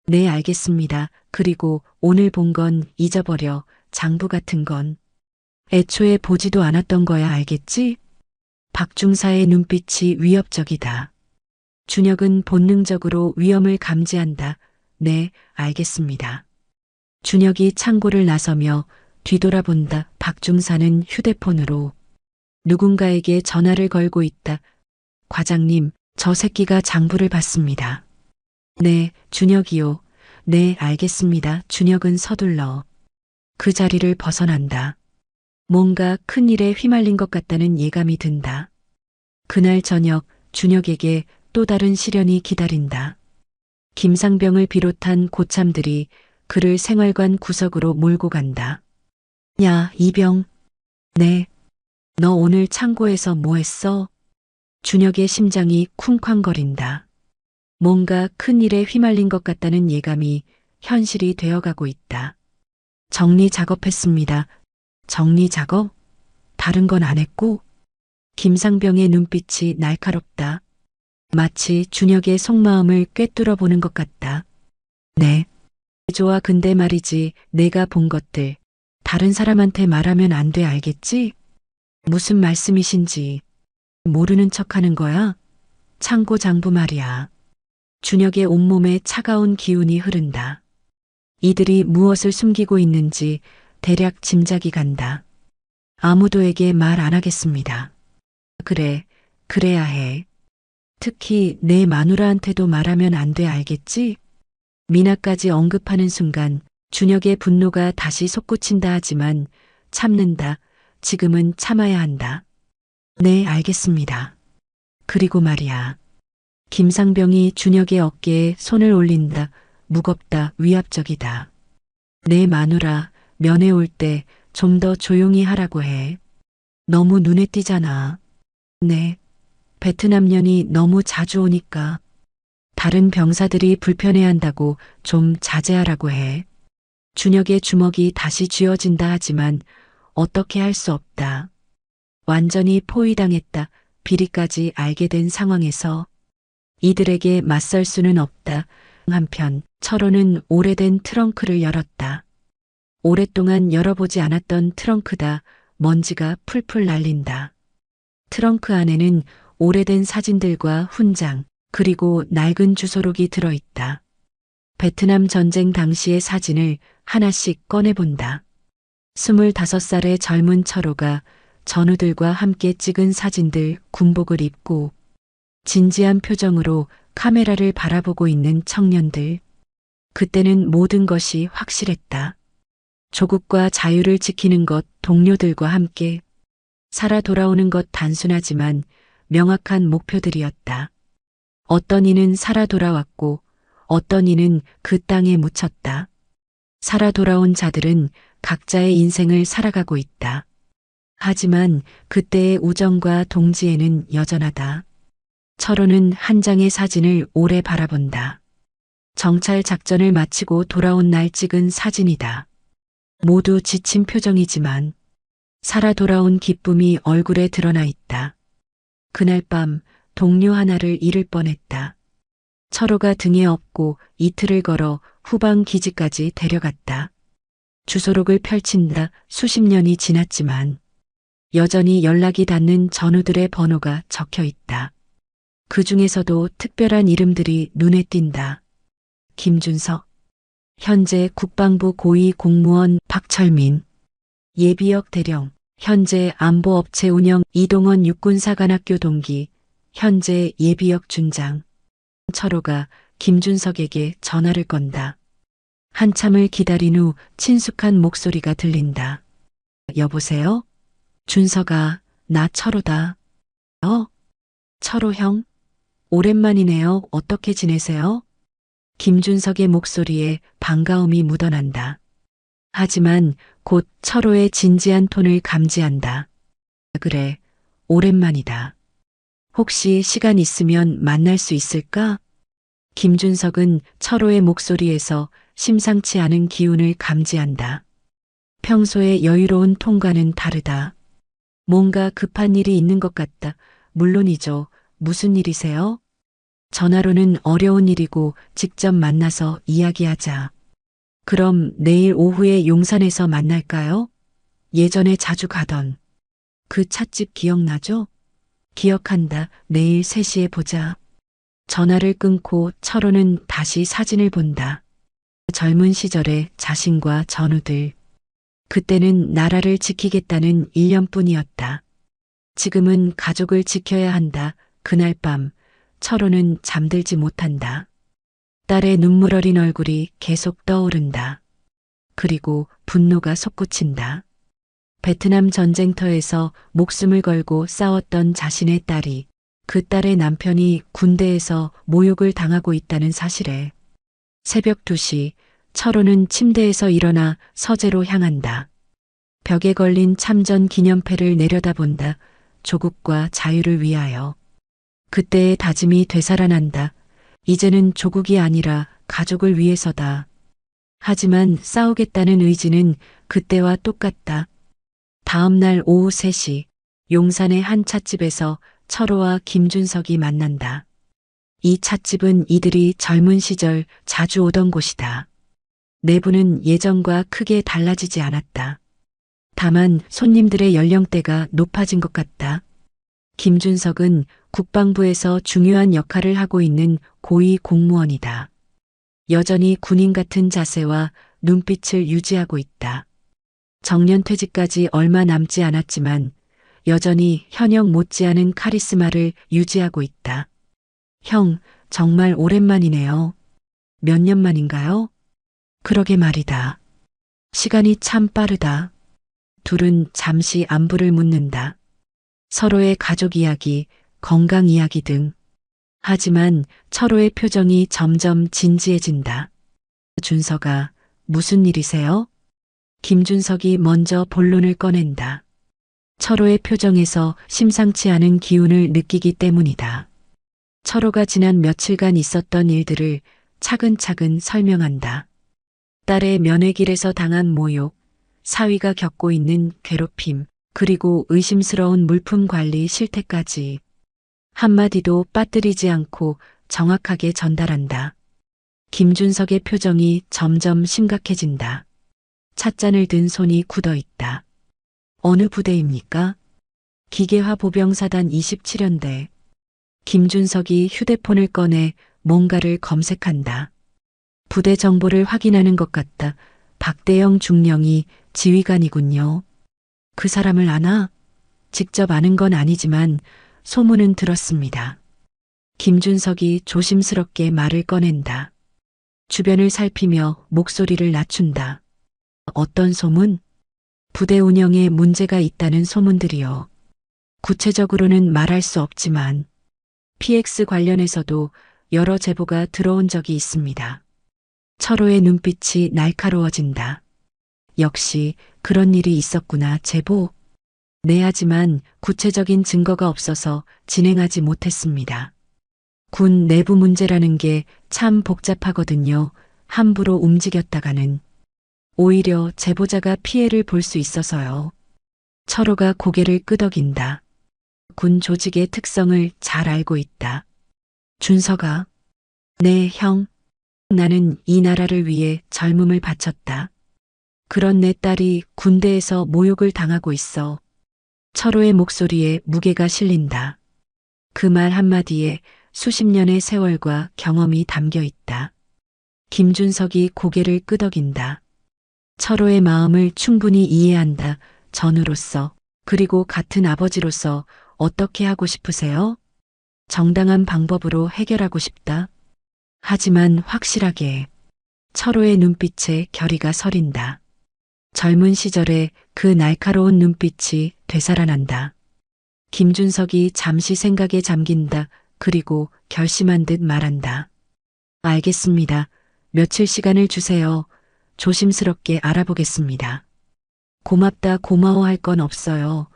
네, 알겠습니다. 그리고 오늘 본 건 잊어버려. 장부 같은 건. 애초에 보지도 않았던 거야. 알겠지? 박중사의 눈빛이 위협적이다. 준혁은 본능적으로 위험을 감지한다. 네, 알겠습니다. 준혁이 창고를 나서며 뒤돌아본다. 박중사는 휴대폰으로 누군가에게 전화를 걸고 있다. 과장님, 저 새끼가 장부를 봤습니다. 네, 준혁이요. 네, 알겠습니다. 준혁은 서둘러 그 자리를 벗어난다. 뭔가 큰 일에 휘말린 것 같다는 예감이 든다. 그날 저녁 준혁에게 또 다른 시련이 기다린다. 김상병을 비롯한 고참들이 그를 생활관 구석으로 몰고 간다. 야, 이병. 네. 너 오늘 창고에서 뭐 했어? 준혁의 심장이 쿵쾅거린다. 뭔가 큰 일에 휘말린 것 같다는 예감이 현실이 되어가고 있다. 정리 작업했습니다. 정리 작업? 다른 건 안 했고? 김상병의 눈빛이 날카롭다. 마치 준혁의 속마음을 꿰뚫어 보는 것 같다. 네. 좋아, 근데 말이지, 내가 본 것들 다른 사람한테 말하면 안 돼, 알겠지? 무슨 말씀이신지 모르는 척하는 거야? 창고 장부 말이야. 준혁의 온몸에 차가운 기운이 흐른다. 이들이 무엇을 숨기고 있는지 대략 짐작이 간다. 아무도에게 말 안 하겠습니다. 그래, 그래야 해. 특히 내 마누라한테도 말하면 안 돼, 알겠지? 미나까지 언급하는 순간 준혁의 분노가 다시 솟구친다 하지만 참는다. 지금은 참아야 한다. 네, 알겠습니다. 그리고 말이야. 김상병이 준혁의 어깨에 손을 올린다. 무겁다, 위압적이다. 내 마누라 면회 올 때 좀 더 조용히 하라고 해. 너무 눈에 띄잖아. 네. 베트남년이 너무 자주 오니까 다른 병사들이 불편해한다고 좀 자제하라고 해. 준혁의 주먹이 다시 쥐어진다 하지만 어떻게 할 수 없다. 완전히 포위당했다. 비리까지 알게 된 상황에서 이들에게 맞설 수는 없다. 한편 철호는 오래된 트렁크를 열었다. 오랫동안 열어보지 않았던 트렁크다. 먼지가 풀풀 날린다. 트렁크 안에는 오래된 사진들과 훈장, 그리고 낡은 주소록이 들어있다. 베트남 전쟁 당시의 사진을 하나씩 꺼내본다. 25살의 젊은 철호가 전우들과 함께 찍은 사진들, 군복을 입고 진지한 표정으로 카메라를 바라보고 있는 청년들. 그때는 모든 것이 확실했다. 조국과 자유를 지키는 것, 동료들과 함께 살아 돌아오는 것, 단순하지만 명확한 목표들이었다. 어떤 이는 살아 돌아왔고 어떤 이는 그 땅에 묻혔다. 살아 돌아온 자들은 각자의 인생을 살아가고 있다. 하지만 그때의 우정과 동지애는 여전하다. 철호는 한 장의 사진을 오래 바라본다. 정찰 작전을 마치고 돌아온 날 찍은 사진이다. 모두 지친 표정이지만 살아 돌아온 기쁨이 얼굴에 드러나 있다. 그날 밤 동료 하나를 잃을 뻔했다. 철호가 등에 업고 이틀을 걸어 후방 기지까지 데려갔다. 주소록을 펼친다. 수십 년이 지났지만 여전히 연락이 닿는 전우들의 번호가 적혀 있다. 그 중에서도 특별한 이름들이 눈에 띈다. 김준석, 현재 국방부 고위 공무원 박철민, 예비역 대령, 현재 안보업체 운영 이동원 육군사관학교 동기, 현재 예비역 준장. 철호가 김준석에게 전화를 건다. 한참을 기다린 후 친숙한 목소리가 들린다. 여보세요? 준석아, 나 철호다. 철호 형? 오랜만이네요. 어떻게 지내세요? 김준석의 목소리에 반가움이 묻어난다. 하지만 곧 철호의 진지한 톤을 감지한다. 그래, 오랜만이다. 혹시 시간 있으면 만날 수 있을까? 김준석은 철호의 목소리에서 심상치 않은 기운을 감지한다. 평소의 여유로운 톤과는 다르다. 뭔가 급한 일이 있는 것 같다. 물론이죠. 무슨 일이세요? 전화로는 어려운 일이고 직접 만나서 이야기하자. 그럼 내일 오후에 용산에서 만날까요? 예전에 자주 가던 그 찻집 기억나죠? 기억한다. 내일 3시에 보자. 전화를 끊고 철호는 다시 사진을 본다. 젊은 시절의 자신과 전우들. 그때는 나라를 지키겠다는 일념뿐이었다. 지금은 가족을 지켜야 한다. 그날 밤 철호는 잠들지 못한다. 딸의 눈물 어린 얼굴이 계속 떠오른다. 그리고 분노가 솟구친다. 베트남 전쟁터에서 목숨을 걸고 싸웠던 자신의 딸이 그 딸의 남편이 군대에서 모욕을 당하고 있다는 사실에 새벽 2시 철호는 침대에서 일어나 서재로 향한다. 벽에 걸린 참전 기념패를 내려다본다. 조국과 자유를 위하여. 그때의 다짐이 되살아난다. 이제는 조국이 아니라 가족을 위해서다. 하지만 싸우겠다는 의지는 그때와 똑같다. 다음 날 오후 3시 용산의 한 찻집에서 철호와 김준석이 만난다. 이 찻집은 이들이 젊은 시절 자주 오던 곳이다. 내부는 예전과 크게 달라지지 않았다. 다만 손님들의 연령대가 높아진 것 같다. 김준석은 국방부에서 중요한 역할을 하고 있는 고위 공무원이다. 여전히 군인 같은 자세와 눈빛을 유지하고 있다. 정년퇴직까지 얼마 남지 않았지만 여전히 현역 못지않은 카리스마를 유지하고 있다. 형, 정말 오랜만이네요. 몇 년 만인가요? 그러게 말이다. 시간이 참 빠르다. 둘은 잠시 안부를 묻는다. 서로의 가족 이야기, 건강 이야기 등. 하지만 철호의 표정이 점점 진지해진다. 준석아, 무슨 일이세요? 김준석이 먼저 본론을 꺼낸다. 철호의 표정에서 심상치 않은 기운을 느끼기 때문이다. 철호가 지난 며칠간 있었던 일들을 차근차근 설명한다. 딸의 면회길에서 당한 모욕, 사위가 겪고 있는 괴롭힘, 그리고 의심스러운 물품 관리 실태까지 한마디도 빠뜨리지 않고 정확하게 전달한다. 김준석의 표정이 점점 심각해진다. 찻잔을 든 손이 굳어 있다. 어느 부대입니까? 기계화 보병사단 27연대. 김준석이 휴대폰을 꺼내 뭔가를 검색한다. 부대 정보를 확인하는 것 같다. 박대영 중령이 지휘관이군요. 그 사람을 아나? 직접 아는 건 아니지만 소문은 들었습니다. 김준석이 조심스럽게 말을 꺼낸다. 주변을 살피며 목소리를 낮춘다. 어떤 소문? 부대 운영에 문제가 있다는 소문들이요. 구체적으로는 말할 수 없지만 PX 관련해서도 여러 제보가 들어온 적이 있습니다. 철호의 눈빛이 날카로워진다. 역시 그런 일이 있었구나. 제보? 네, 하지만 구체적인 증거가 없어서 진행하지 못했습니다. 군 내부 문제라는 게 참 복잡하거든요. 함부로 움직였다가는 오히려 제보자가 피해를 볼 수 있어서요. 철호가 고개를 끄덕인다. 군 조직의 특성을 잘 알고 있다. 준석아. 네, 형. 나는 이 나라를 위해 젊음을 바쳤다. 그런 내 딸이 군대에서 모욕을 당하고 있어. 철호의 목소리에 무게가 실린다. 그 말 한마디에 수십 년의 세월과 경험이 담겨 있다. 김준석이 고개를 끄덕인다. 철호의 마음을 충분히 이해한다. 전우로서, 그리고 같은 아버지로서 어떻게 하고 싶으세요? 정당한 방법으로 해결하고 싶다. 하지만 확실하게. 철호의 눈빛에 결의가 서린다. 젊은 시절의 그 날카로운 눈빛이 되살아난다. 김준석이 잠시 생각에 잠긴다. 그리고 결심한 듯 말한다. 알겠습니다. 며칠 시간을 주세요. 조심스럽게 알아보겠습니다. 고맙다 고마워할 건 없어요.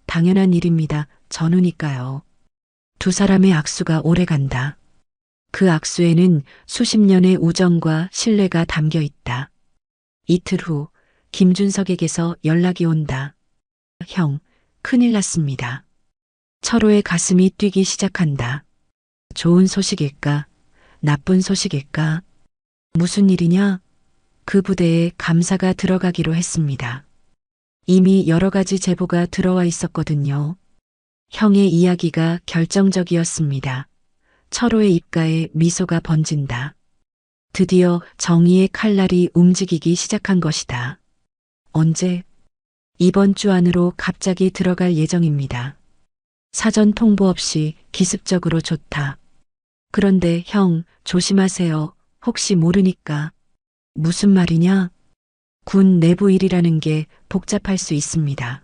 당연한 일입니다. 전우니까요. 두 사람의 악수가 오래간다. 그 악수에는 수십 년의 우정과 신뢰가 담겨 있다. 이틀 후 김준석에게서 연락이 온다. 형, 큰일 났습니다. 철호의 가슴이 뛰기 시작한다. 좋은 소식일까? 나쁜 소식일까? 무슨 일이냐? 그 부대에 감사가 들어가기로 했습니다. 이미 여러 가지 제보가 들어와 있었거든요. 형의 이야기가 결정적이었습니다. 철호의 입가에 미소가 번진다. 드디어 정의의 칼날이 움직이기 시작한 것이다. 언제? 이번 주 안으로 갑자기 들어갈 예정입니다. 사전 통보 없이 기습적으로 좋다. 그런데 형, 조심하세요. 혹시 모르니까. 무슨 말이냐? 군 내부 일이라는 게 복잡할 수 있습니다.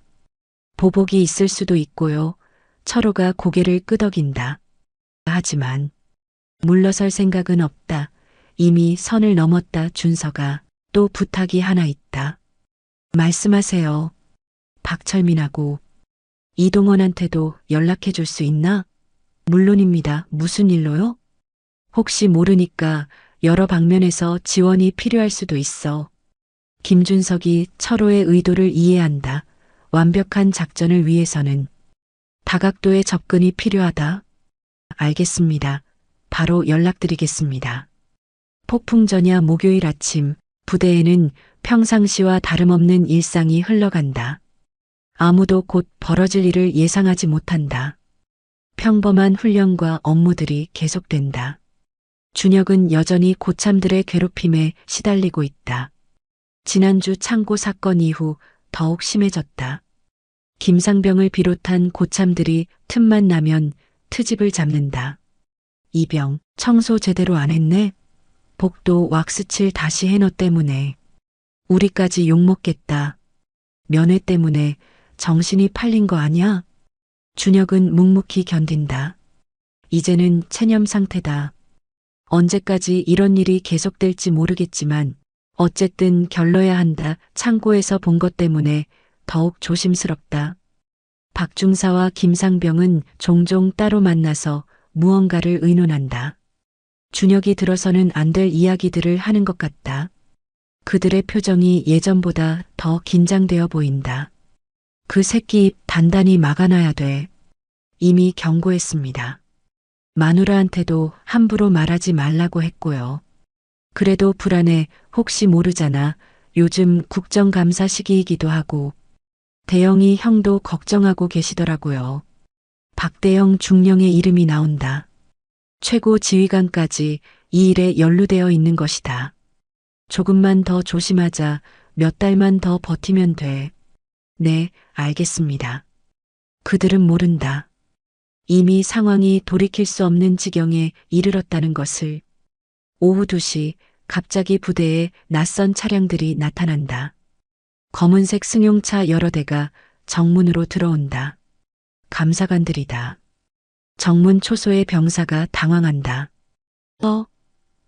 보복이 있을 수도 있고요. 철호가 고개를 끄덕인다. 하지만 물러설 생각은 없다. 이미 선을 넘었다. 준서가 또 부탁이 하나 있다. 말씀하세요. 박철민하고 이동원한테도 연락해 줄 수 있나? 물론입니다. 무슨 일로요? 혹시 모르니까 여러 방면에서 지원이 필요할 수도 있어. 김준석이 철호의 의도를 이해한다. 완벽한 작전을 위해서는 다각도의 접근이 필요하다. 알겠습니다. 바로 연락드리겠습니다. 폭풍 전야 목요일 아침 부대에는 평상시와 다름없는 일상이 흘러간다. 아무도 곧 벌어질 일을 예상하지 못한다. 평범한 훈련과 업무들이 계속된다. 준혁은 여전히 고참들의 괴롭힘에 시달리고 있다. 지난주 창고 사건 이후 더욱 심해졌다. 김상병을 비롯한 고참들이 틈만 나면 트집을 잡는다. 이병, 청소 제대로 안 했네? 복도 왁스칠 다시 해 너 때문에. 우리까지 욕먹겠다. 면회 때문에 정신이 팔린 거 아니야? 준혁은 묵묵히 견딘다. 이제는 체념 상태다. 언제까지 이런 일이 계속될지 모르겠지만 어쨌든 결러야 한다. 창고에서 본 것 때문에 더욱 조심스럽다. 박중사와 김상병은 종종 따로 만나서 무언가를 의논한다. 준혁이 들어서는 안 될 이야기들을 하는 것 같다. 그들의 표정이 예전보다 더 긴장되어 보인다. 그 새끼 입 단단히 막아놔야 돼. 이미 경고했습니다. 마누라한테도 함부로 말하지 말라고 했고요. 그래도 불안해. 혹시 모르잖아. 요즘 국정감사 시기이기도 하고. 대영이 형도 걱정하고 계시더라고요. 박대영 중령의 이름이 나온다. 최고 지휘관까지 이 일에 연루되어 있는 것이다. 조금만 더 조심하자. 몇 달만 더 버티면 돼. 네, 알겠습니다. 그들은 모른다. 이미 상황이 돌이킬 수 없는 지경에 이르렀다는 것을. 오후 2시 갑자기 부대에 낯선 차량들이 나타난다. 검은색 승용차 여러 대가 정문으로 들어온다. 감사관들이다. 정문 초소의 병사가 당황한다.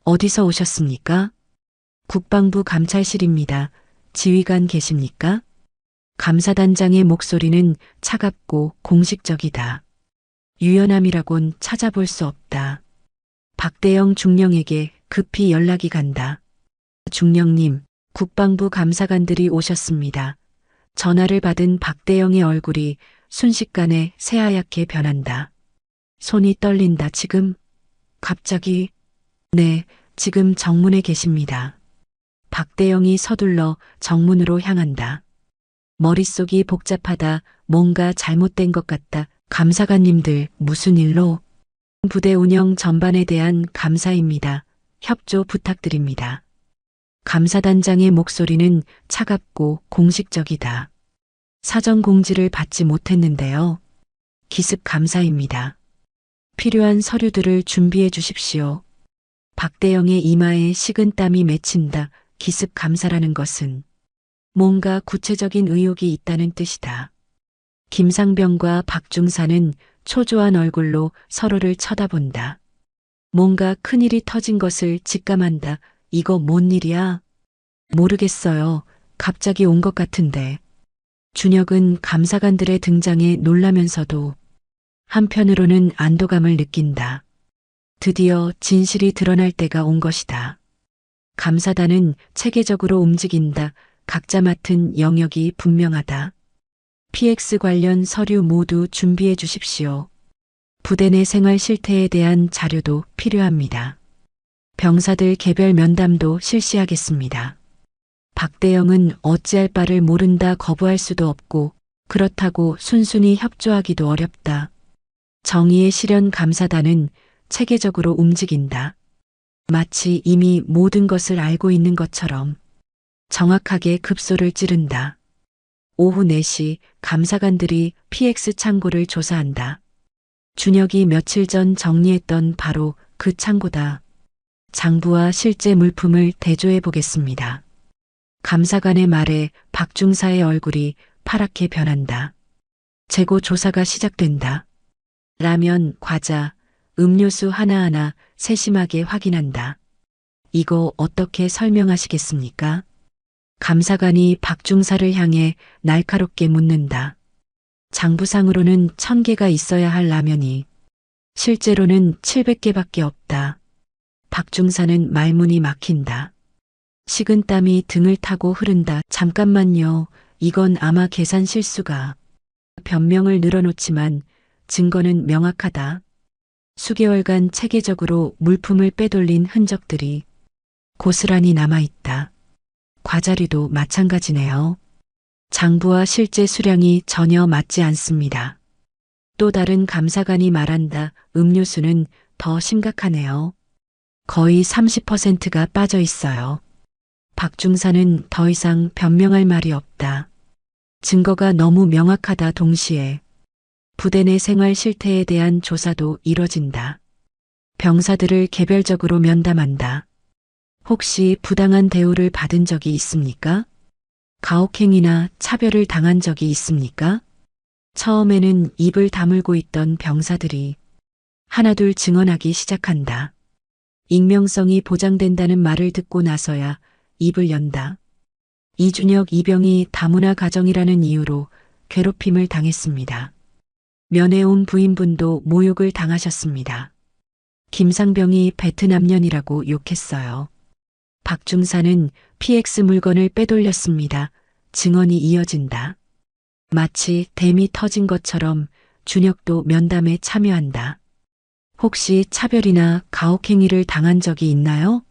어디서 오셨습니까? 국방부 감찰실입니다. 지휘관 계십니까? 감사단장의 목소리는 차갑고 공식적이다. 유연함이라곤 찾아볼 수 없다. 박대영 중령에게 급히 연락이 간다. 중령님, 국방부 감사관들이 오셨습니다. 전화를 받은 박대영의 얼굴이 순식간에 새하얗게 변한다. 손이 떨린다. 지금? 갑자기? 네, 지금 정문에 계십니다. 박대영이 서둘러 정문으로 향한다. 머릿속이 복잡하다. 뭔가 잘못된 것 같다. 감사관님들, 무슨 일로? 부대 운영 전반에 대한 감사입니다. 협조 부탁드립니다. 감사단장의 목소리는 차갑고 공식적이다. 사전 공지를 받지 못했는데요. 기습 감사입니다. 필요한 서류들을 준비해 주십시오. 박대영의 이마에 식은땀이 맺힌다. 기습 감사라는 것은 뭔가 구체적인 의혹이 있다는 뜻이다. 김상병과 박중사는 초조한 얼굴로 서로를 쳐다본다. 뭔가 큰일이 터진 것을 직감한다. 이거 뭔 일이야? 모르겠어요. 갑자기 온 것 같은데. 준혁은 감사관들의 등장에 놀라면서도 한편으로는 안도감을 느낀다. 드디어 진실이 드러날 때가 온 것이다. 감사단은 체계적으로 움직인다. 각자 맡은 영역이 분명하다. PX 관련 서류 모두 준비해 주십시오. 부대 내 생활 실태에 대한 자료도 필요합니다. 병사들 개별 면담도 실시하겠습니다. 박대영은 어찌할 바를 모른다. 거부할 수도 없고 그렇다고 순순히 협조하기도 어렵다. 정의의 실현 감사단은 체계적으로 움직인다. 마치 이미 모든 것을 알고 있는 것처럼 정확하게 급소를 찌른다. 오후 4시 감사관들이 PX 창고를 조사한다. 준혁이 며칠 전 정리했던 바로 그 창고다. 장부와 실제 물품을 대조해 보겠습니다. 감사관의 말에 박중사의 얼굴이 파랗게 변한다. 재고 조사가 시작된다. 라면, 과자, 음료수 하나하나 세심하게 확인한다. 이거 어떻게 설명하시겠습니까? 감사관이 박중사를 향해 날카롭게 묻는다. 장부상으로는 1000개가 있어야 할 라면이 실제로는 700개밖에 없다. 박중사는 말문이 막힌다. 식은땀이 등을 타고 흐른다. 잠깐만요. 이건 아마 계산 실수가. 변명을 늘어놓지만 증거는 명확하다. 수개월간 체계적으로 물품을 빼돌린 흔적들이 고스란히 남아있다. 과자류도 마찬가지네요. 장부와 실제 수량이 전혀 맞지 않습니다. 또 다른 감사관이 말한다. 음료수는 더 심각하네요. 거의 30%가 빠져 있어요. 박중사는 더 이상 변명할 말이 없다. 증거가 너무 명확하다. 동시에 부대 내 생활 실태에 대한 조사도 이뤄진다. 병사들을 개별적으로 면담한다. 혹시 부당한 대우를 받은 적이 있습니까? 가혹행위나 차별을 당한 적이 있습니까? 처음에는 입을 다물고 있던 병사들이 하나둘 증언하기 시작한다. 익명성이 보장된다는 말을 듣고 나서야 입을 연다. 이준혁 이병이 다문화 가정이라는 이유로 괴롭힘을 당했습니다. 면회 온 부인분도 모욕을 당하셨습니다. 김상병이 베트남년이라고 욕했어요. 박중사는 PX 물건을 빼돌렸습니다. 증언이 이어진다. 마치 댐이 터진 것처럼 준혁도 면담에 참여한다. 혹시 차별이나 가혹행위를 당한 적이 있나요?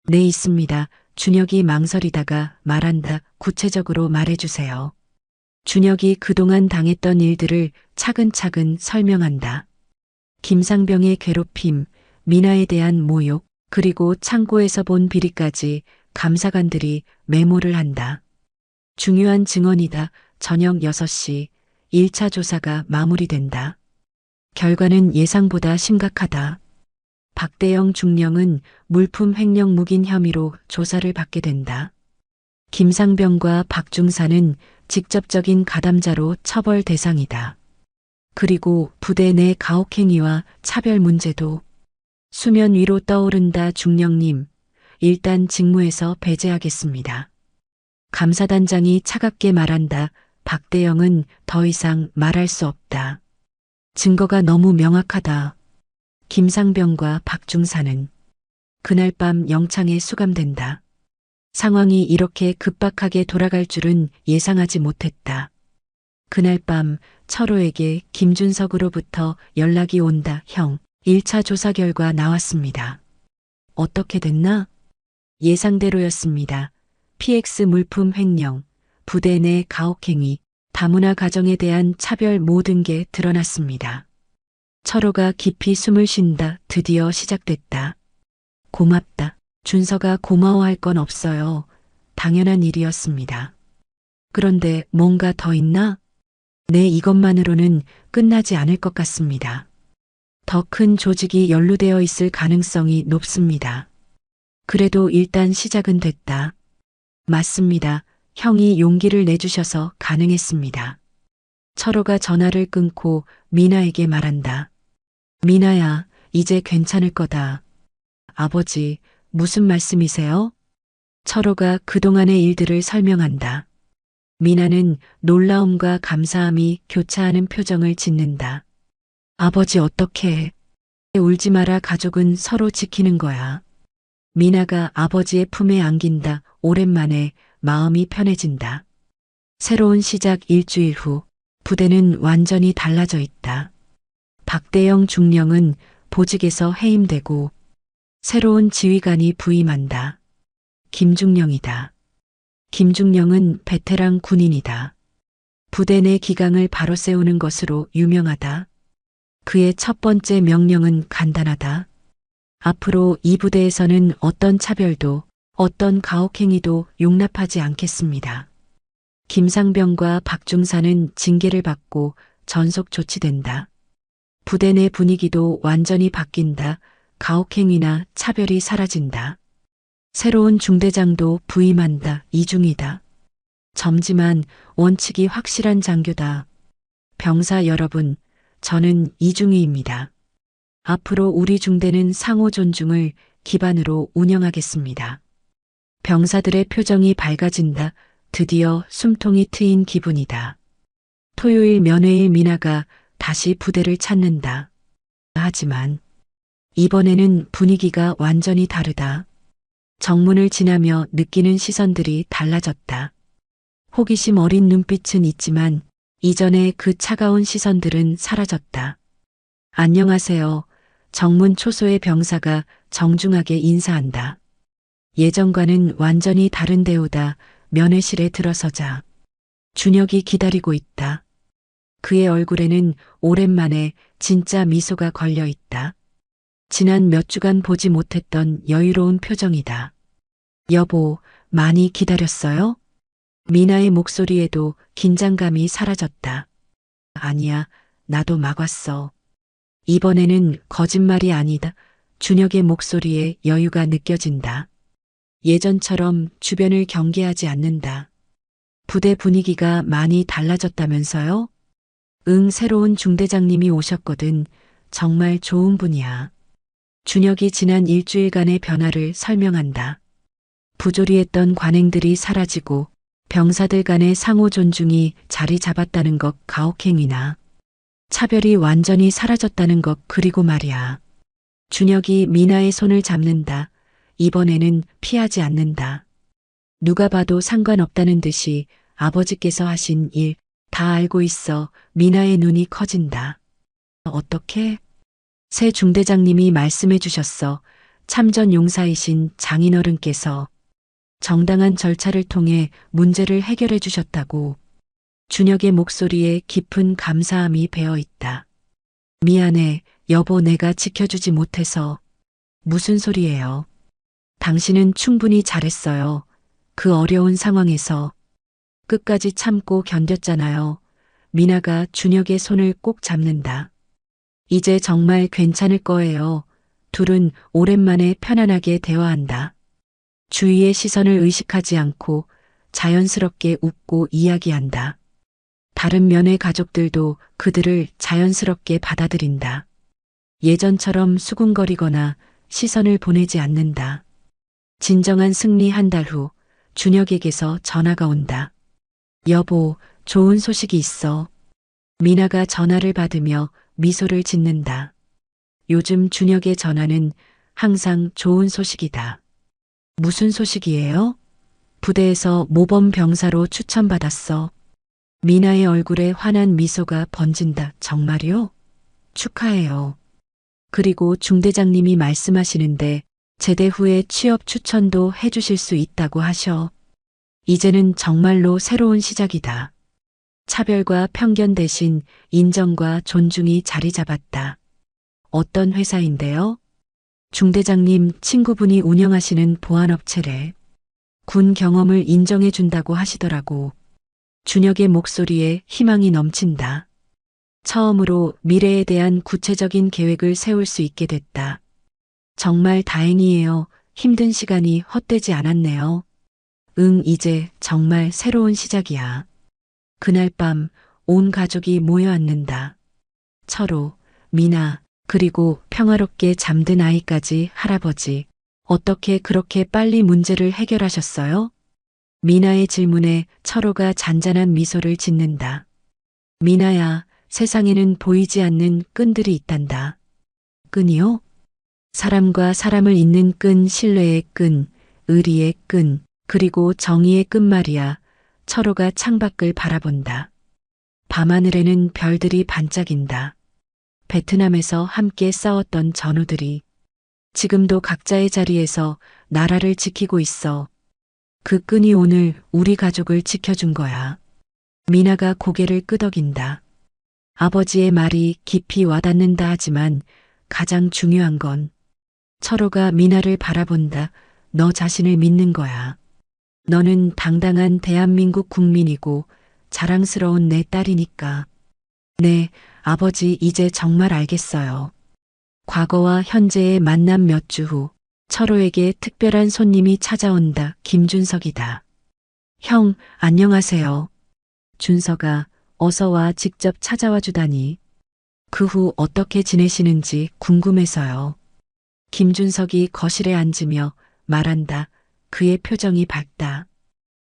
네, 있습니다. 준혁이 망설이다가 말한다. 구체적으로 말해주세요. 준혁이 그동안 당했던 일들을 차근차근 설명한다. 김상병의 괴롭힘, 미나에 대한 모욕, 그리고 창고에서 본 비리까지 감사관들이 메모를 한다. 중요한 증언이다. 저녁 6시 1차 조사가 마무리된다. 결과는 예상보다 심각하다. 박대영 중령은 물품 횡령 묵인 혐의로 조사를 받게 된다. 김상병과 박중사는 직접적인 가담자로 처벌 대상이다. 그리고 부대 내 가혹행위와 차별 문제도 수면 위로 떠오른다. 중령님, 일단 직무에서 배제하겠습니다. 감사단장이 차갑게 말한다. 박대영은 더 이상 말할 수 없다. 증거가 너무 명확하다. 김상병과 박중사는 그날 밤 영창에 수감된다. 상황이 이렇게 급박하게 돌아갈 줄은 예상하지 못했다. 그날 밤 철호에게 김준석으로부터 연락이 온다. 형, 1차 조사 결과 나왔습니다. 어떻게 됐나? 예상대로였습니다. PX 물품 횡령, 부대 내 가혹행위, 다문화 가정에 대한 차별 모든 게 드러났습니다. 철호가 깊이 숨을 쉰다. 드디어 시작됐다. 고맙다. 준서가 고마워할 건 없어요. 당연한 일이었습니다. 그런데 뭔가 더 있나? 네, 이것만으로는 끝나지 않을 것 같습니다. 더 큰 조직이 연루되어 있을 가능성이 높습니다. 그래도 일단 시작은 됐다. 맞습니다. 형이 용기를 내주셔서 가능했습니다. 철호가 전화를 끊고 미나에게 말한다. 미나야, 이제 괜찮을 거다. 아버지, 무슨 말씀이세요? 철호가 그동안의 일들을 설명한다. 미나는 놀라움과 감사함이 교차하는 표정을 짓는다. 아버지, 어떻게? 울지 마라. 가족은 서로 지키는 거야. 미나가 아버지의 품에 안긴다. 오랜만에 마음이 편해진다. 새로운 시작. 일주일 후 부대는 완전히 달라져 있다. 박대영 중령은 보직에서 해임되고 새로운 지휘관이 부임한다. 김중령이다. 김중령은 베테랑 군인이다. 부대 내 기강을 바로 세우는 것으로 유명하다. 그의 첫 번째 명령은 간단하다. 앞으로 이 부대에서는 어떤 차별도 어떤 가혹행위도 용납하지 않겠습니다. 김상병과 박중사는 징계를 받고 전속 조치된다. 부대 내 분위기도 완전히 바뀐다. 가혹행위나 차별이 사라진다. 새로운 중대장도 부임한다. 이중이다. 젊지만 원칙이 확실한 장교다. 병사 여러분, 저는 이중희입니다. 앞으로 우리 중대는 상호 존중을 기반으로 운영하겠습니다. 병사들의 표정이 밝아진다. 드디어 숨통이 트인 기분이다. 토요일 면회일 미나가 다시 부대를 찾는다. 하지만 이번에는 분위기가 완전히 다르다. 정문을 지나며 느끼는 시선들이 달라졌다. 호기심 어린 눈빛은 있지만 이전에 그 차가운 시선들은 사라졌다. 안녕하세요. 정문 초소의 병사가 정중하게 인사한다. 예전과는 완전히 다른 대우다. 면회실에 들어서자 준혁이 기다리고 있다. 그의 얼굴에는 오랜만에 진짜 미소가 걸려 있다. 지난 몇 주간 보지 못했던 여유로운 표정이다. 여보, 많이 기다렸어요? 미나의 목소리에도 긴장감이 사라졌다. 아니야, 나도 막 왔어. 이번에는 거짓말이 아니다. 준혁의 목소리에 여유가 느껴진다. 예전처럼 주변을 경계하지 않는다. 부대 분위기가 많이 달라졌다면서요? 응, 새로운 중대장님이 오셨거든. 정말 좋은 분이야. 준혁이 지난 일주일간의 변화를 설명한다. 부조리했던 관행들이 사라지고 병사들 간의 상호 존중이 자리 잡았다는 것, 가혹행위나 차별이 완전히 사라졌다는 것, 그리고 말이야. 준혁이 미나의 손을 잡는다. 이번에는 피하지 않는다. 누가 봐도 상관없다는 듯이 아버지께서 하신 일 다 알고 있어. 미나의 눈이 커진다. 어떻게? 새 중대장님이 말씀해 주셨어. 참전 용사이신 장인어른께서 정당한 절차를 통해 문제를 해결해 주셨다고. 준혁의 목소리에 깊은 감사함이 배어 있다. 미안해, 여보, 내가 지켜주지 못해서. 무슨 소리예요? 당신은 충분히 잘했어요. 그 어려운 상황에서 끝까지 참고 견뎠잖아요. 미나가 준혁의 손을 꼭 잡는다. 이제 정말 괜찮을 거예요. 둘은 오랜만에 편안하게 대화한다. 주위의 시선을 의식하지 않고 자연스럽게 웃고 이야기한다. 다른 면의 가족들도 그들을 자연스럽게 받아들인다. 예전처럼 수군거리거나 시선을 보내지 않는다. 진정한 승리 한 달 후 준혁에게서 전화가 온다. 여보, 좋은 소식이 있어. 미나가 전화를 받으며 미소를 짓는다. 요즘 준혁의 전화는 항상 좋은 소식이다. 무슨 소식이에요? 부대에서 모범 병사로 추천받았어. 미나의 얼굴에 환한 미소가 번진다. 정말요? 축하해요. 그리고 중대장님이 말씀하시는데 제대 후에 취업 추천도 해주실 수 있다고 하셔. 이제는 정말로 새로운 시작이다. 차별과 편견 대신 인정과 존중이 자리 잡았다. 어떤 회사인데요? 중대장님 친구분이 운영하시는 보안업체래. 군 경험을 인정해 준다고 하시더라고. 준혁의 목소리에 희망이 넘친다. 처음으로 미래에 대한 구체적인 계획을 세울 수 있게 됐다. 정말 다행이에요. 힘든 시간이 헛되지 않았네요. 응, 이제 정말 새로운 시작이야. 그날 밤 온 가족이 모여 앉는다. 철호, 미나, 그리고 평화롭게 잠든 아이까지. 할아버지, 어떻게 그렇게 빨리 문제를 해결하셨어요? 미나의 질문에 철호가 잔잔한 미소를 짓는다. 미나야, 세상에는 보이지 않는 끈들이 있단다. 끈이요? 사람과 사람을 잇는 끈, 신뢰의 끈, 의리의 끈, 그리고 정의의 끈 말이야. 철호가 창밖을 바라본다. 밤하늘에는 별들이 반짝인다. 베트남에서 함께 싸웠던 전우들이 지금도 각자의 자리에서 나라를 지키고 있어. 그 끈이 오늘 우리 가족을 지켜준 거야. 미나가 고개를 끄덕인다. 아버지의 말이 깊이 와닿는다. 하지만 가장 중요한 건 철호가 미나를 바라본다. 너 자신을 믿는 거야. 너는 당당한 대한민국 국민이고 자랑스러운 내 딸이니까. 네, 아버지, 이제 정말 알겠어요. 과거와 현재의 만남 몇 주 후 철호에게 특별한 손님이 찾아온다. 김준석이다. 형, 안녕하세요. 준석아, 어서 와. 직접 찾아와 주다니. 그 후 어떻게 지내시는지 궁금해서요. 김준석이 거실에 앉으며 말한다. 그의 표정이 밝다.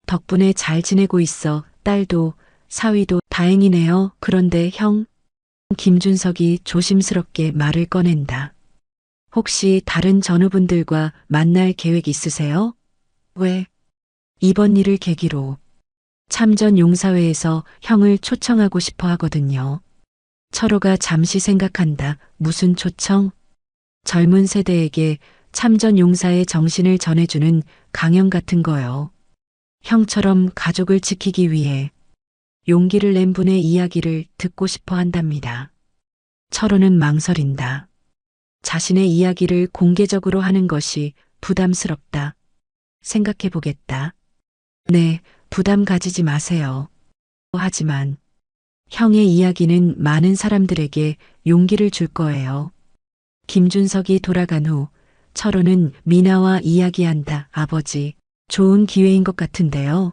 덕분에 잘 지내고 있어. 딸도, 사위도 다행이네요. 그런데 형, 김준석이 조심스럽게 말을 꺼낸다. 혹시 다른 전우분들과 만날 계획 있으세요? 왜? 이번 일을 계기로 참전 용사회에서 형을 초청하고 싶어 하거든요. 철호가 잠시 생각한다. 무슨 초청? 젊은 세대에게 참전 용사의 정신을 전해주는 강연 같은 거요. 형처럼 가족을 지키기 위해 용기를 낸 분의 이야기를 듣고 싶어 한답니다. 철호는 망설인다. 자신의 이야기를 공개적으로 하는 것이 부담스럽다. 생각해 보겠다. 네, 부담 가지지 마세요. 하지만 형의 이야기는 많은 사람들에게 용기를 줄 거예요. 김준석이 돌아간 후 철호는 미나와 이야기한다. 아버지, 좋은 기회인 것 같은데요.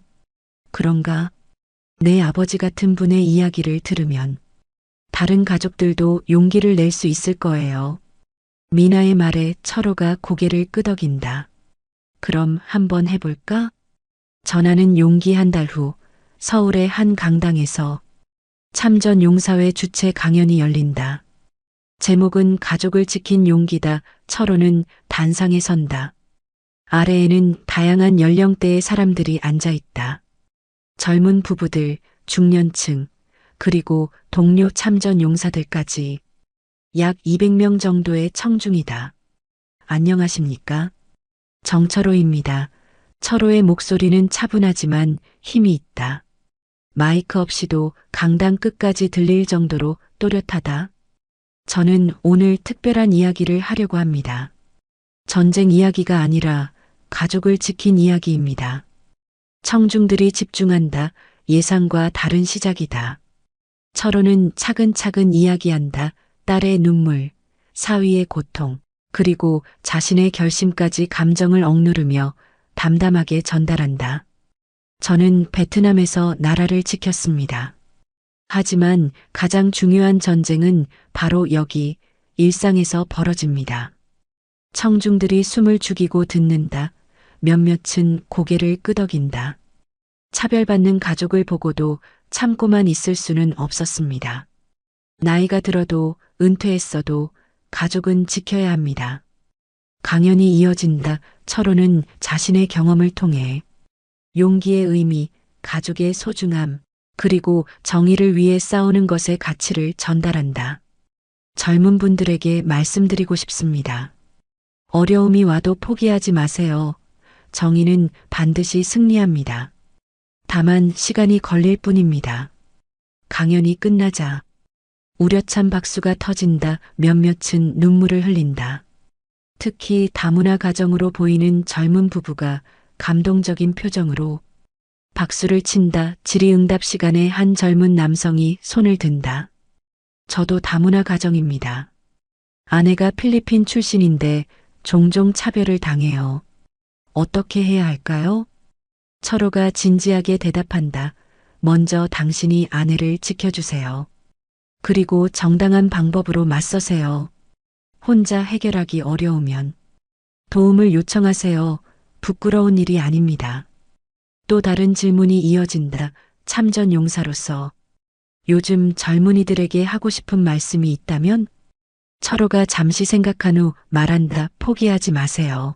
그런가? 내 아버지 같은 분의 이야기를 들으면 다른 가족들도 용기를 낼 수 있을 거예요. 미나의 말에 철호가 고개를 끄덕인다. 그럼 한번 해볼까? 전하는 용기 한 달 후 서울의 한 강당에서 참전 용사회 주최 강연이 열린다. 제목은 가족을 지킨 용기다. 철호는 단상에 선다. 아래에는 다양한 연령대의 사람들이 앉아 있다. 젊은 부부들, 중년층, 그리고 동료 참전 용사들까지 약 200명 정도의 청중이다. 안녕하십니까? 정철호입니다. 철호의 목소리는 차분하지만 힘이 있다. 마이크 없이도 강당 끝까지 들릴 정도로 또렷하다. 저는 오늘 특별한 이야기를 하려고 합니다. 전쟁 이야기가 아니라 가족을 지킨 이야기입니다. 청중들이 집중한다. 예상과 다른 시작이다. 철호는 차근차근 이야기한다. 딸의 눈물, 사위의 고통, 그리고 자신의 결심까지 감정을 억누르며 담담하게 전달한다. 저는 베트남에서 나라를 지켰습니다. 하지만 가장 중요한 전쟁은 바로 여기 일상에서 벌어집니다. 청중들이 숨을 죽이고 듣는다. 몇몇은 고개를 끄덕인다. 차별받는 가족을 보고도 참고만 있을 수는 없었습니다. 나이가 들어도 은퇴했어도 가족은 지켜야 합니다. 강연이 이어진다. 철호는 자신의 경험을 통해 용기의 의미, 가족의 소중함, 그리고 정의를 위해 싸우는 것의 가치를 전달한다. 젊은 분들에게 말씀드리고 싶습니다. 어려움이 와도 포기하지 마세요. 정의는 반드시 승리합니다. 다만 시간이 걸릴 뿐입니다. 강연이 끝나자 우려찬 박수가 터진다. 몇몇은 눈물을 흘린다. 특히 다문화 가정으로 보이는 젊은 부부가 감동적인 표정으로 박수를 친다. 질의응답 시간에 한 젊은 남성이 손을 든다. 저도 다문화 가정입니다. 아내가 필리핀 출신인데 종종 차별을 당해요. 어떻게 해야 할까요? 철호가 진지하게 대답한다. 먼저 당신이 아내를 지켜주세요. 그리고 정당한 방법으로 맞서세요. 혼자 해결하기 어려우면 도움을 요청하세요. 부끄러운 일이 아닙니다. 또 다른 질문이 이어진다. 참전 용사로서 요즘 젊은이들에게 하고 싶은 말씀이 있다면? 철호가 잠시 생각한 후 말한다. 포기하지 마세요.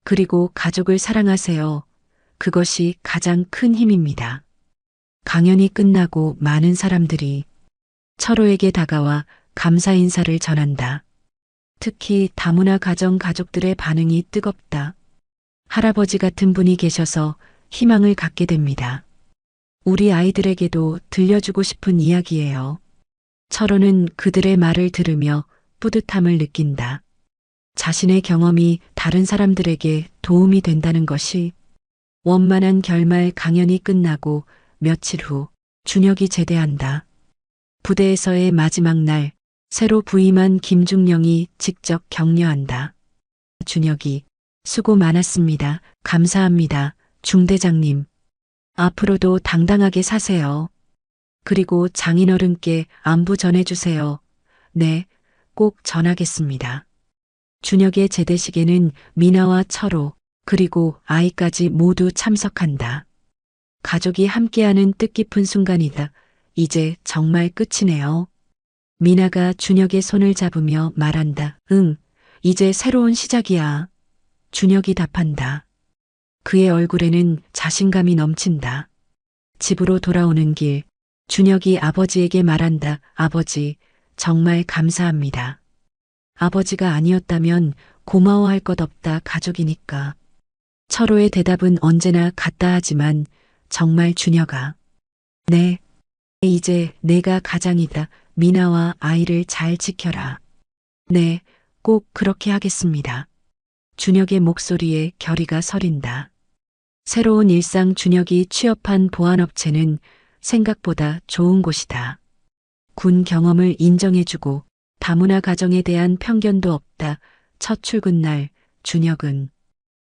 그리고 가족을 사랑하세요. 그것이 가장 큰 힘입니다. 강연이 끝나고 많은 사람들이 철호에게 다가와 감사 인사를 전한다. 특히 다문화 가정 가족들의 반응이 뜨겁다. 할아버지 같은 분이 계셔서 희망을 갖게 됩니다. 우리 아이들에게도 들려주고 싶은 이야기예요. 철호는 그들의 말을 들으며 뿌듯함을 느낀다. 자신의 경험이 다른 사람들에게 도움이 된다는 것이 원만한 결말. 강연이 끝나고 며칠 후 준혁이 제대한다. 부대에서의 마지막 날 새로 부임한 김중령이 직접 격려한다. 준혁이 수고 많았습니다. 감사합니다. 중대장님. 앞으로도 당당하게 사세요. 그리고 장인어른께 안부 전해주세요. 네, 꼭 전하겠습니다. 준혁의 제대식에는 미나와 철호, 그리고 아이까지 모두 참석한다. 가족이 함께하는 뜻깊은 순간이다. 이제 정말 끝이네요. 미나가 준혁의 손을 잡으며 말한다. 응, 이제 새로운 시작이야. 준혁이 답한다. 그의 얼굴에는 자신감이 넘친다. 집으로 돌아오는 길, 준혁이 아버지에게 말한다. 아버지, 정말 감사합니다. 아버지가 아니었다면 고마워할 것 없다. 가족이니까. 철호의 대답은 언제나 같다 하지만 정말 준혁아. 네, 이제 내가 가장이다. 미나와 아이를 잘 지켜라. 네, 꼭 그렇게 하겠습니다. 준혁의 목소리에 결의가 서린다. 새로운 일상. 준혁이 취업한 보안업체는 생각보다 좋은 곳이다. 군 경험을 인정해주고 다문화 가정에 대한 편견도 없다. 첫 출근 날 준혁은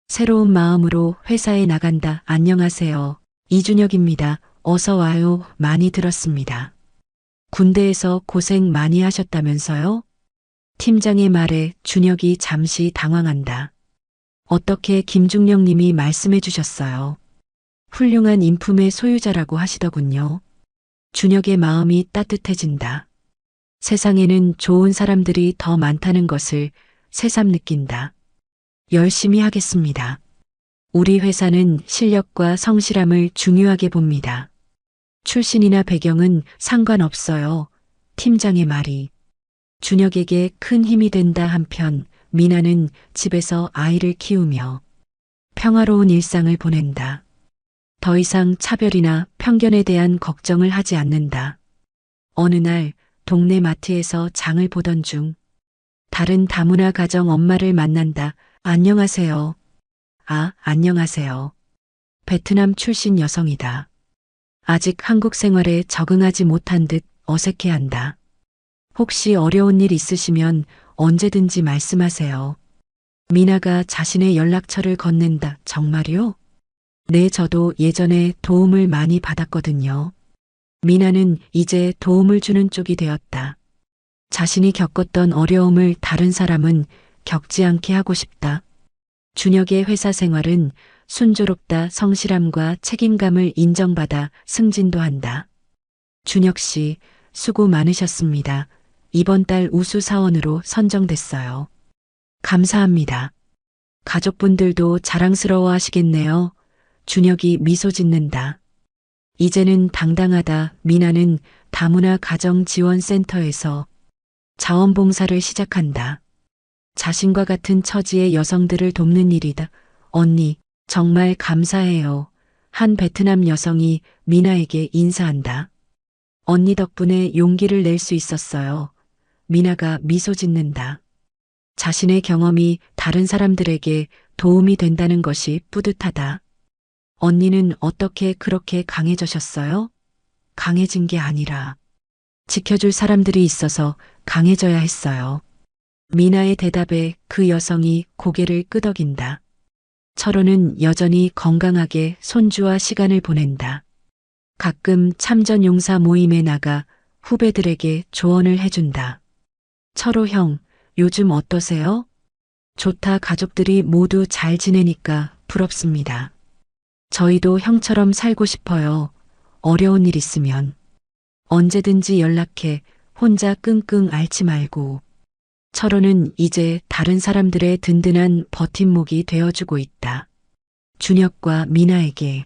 새로운 마음으로 회사에 나간다. 안녕하세요. 이준혁입니다. 어서 와요. 많이 들었습니다. 군대에서 고생 많이 하셨다면서요? 팀장의 말에 준혁이 잠시 당황한다. 어떻게 김중령 님이 말씀해 주셨어요? 훌륭한 인품의 소유자라고 하시더군요. 준혁의 마음이 따뜻해진다. 세상에는 좋은 사람들이 더 많다는 것을 새삼 느낀다. 열심히 하겠습니다. 우리 회사는 실력과 성실함을 중요하게 봅니다. 출신이나 배경은 상관없어요. 팀장의 말이 준혁에게 큰 힘이 된다. 한편 미나는 집에서 아이를 키우며 평화로운 일상을 보낸다. 더 이상 차별이나 편견에 대한 걱정을 하지 않는다. 어느 날 동네 마트에서 장을 보던 중 다른 다문화 가정 엄마를 만난다. 안녕하세요. 아, 안녕하세요. 베트남 출신 여성이다. 아직 한국 생활에 적응하지 못한 듯 어색해한다. 혹시 어려운 일 있으시면 언제든지 말씀하세요. 미나가 자신의 연락처를 건넨다. 정말요? 네, 저도 예전에 도움을 많이 받았거든요. 미나는 이제 도움을 주는 쪽이 되었다. 자신이 겪었던 어려움을 다른 사람은 겪지 않게 하고 싶다. 준혁의 회사 생활은 순조롭다. 성실함과 책임감을 인정받아 승진도 한다. 준혁 씨, 수고 많으셨습니다. 이번 달 우수 사원으로 선정됐어요. 감사합니다. 가족분들도 자랑스러워 하시겠네요. 준혁이 미소 짓는다. 이제는 당당하다. 미나는 다문화 가정지원센터에서 자원봉사를 시작한다. 자신과 같은 처지의 여성들을 돕는 일이다. 언니, 정말 감사해요. 한 베트남 여성이 미나에게 인사한다. 언니 덕분에 용기를 낼 수 있었어요. 미나가 미소 짓는다. 자신의 경험이 다른 사람들에게 도움이 된다는 것이 뿌듯하다. 언니는 어떻게 그렇게 강해져셨어요? 강해진 게 아니라 지켜줄 사람들이 있어서 강해져야 했어요. 미나의 대답에 그 여성이 고개를 끄덕인다. 철호는 여전히 건강하게 손주와 시간을 보낸다. 가끔 참전 용사 모임에 나가 후배들에게 조언을 해준다. 철호 형, 요즘 어떠세요? 좋다. 가족들이 모두 잘 지내니까 부럽습니다. 저희도 형처럼 살고 싶어요. 어려운 일 있으면 언제든지 연락해. 혼자 끙끙 앓지 말고. 철호는 이제 다른 사람들의 든든한 버팀목이 되어주고 있다. 준혁과 미나에게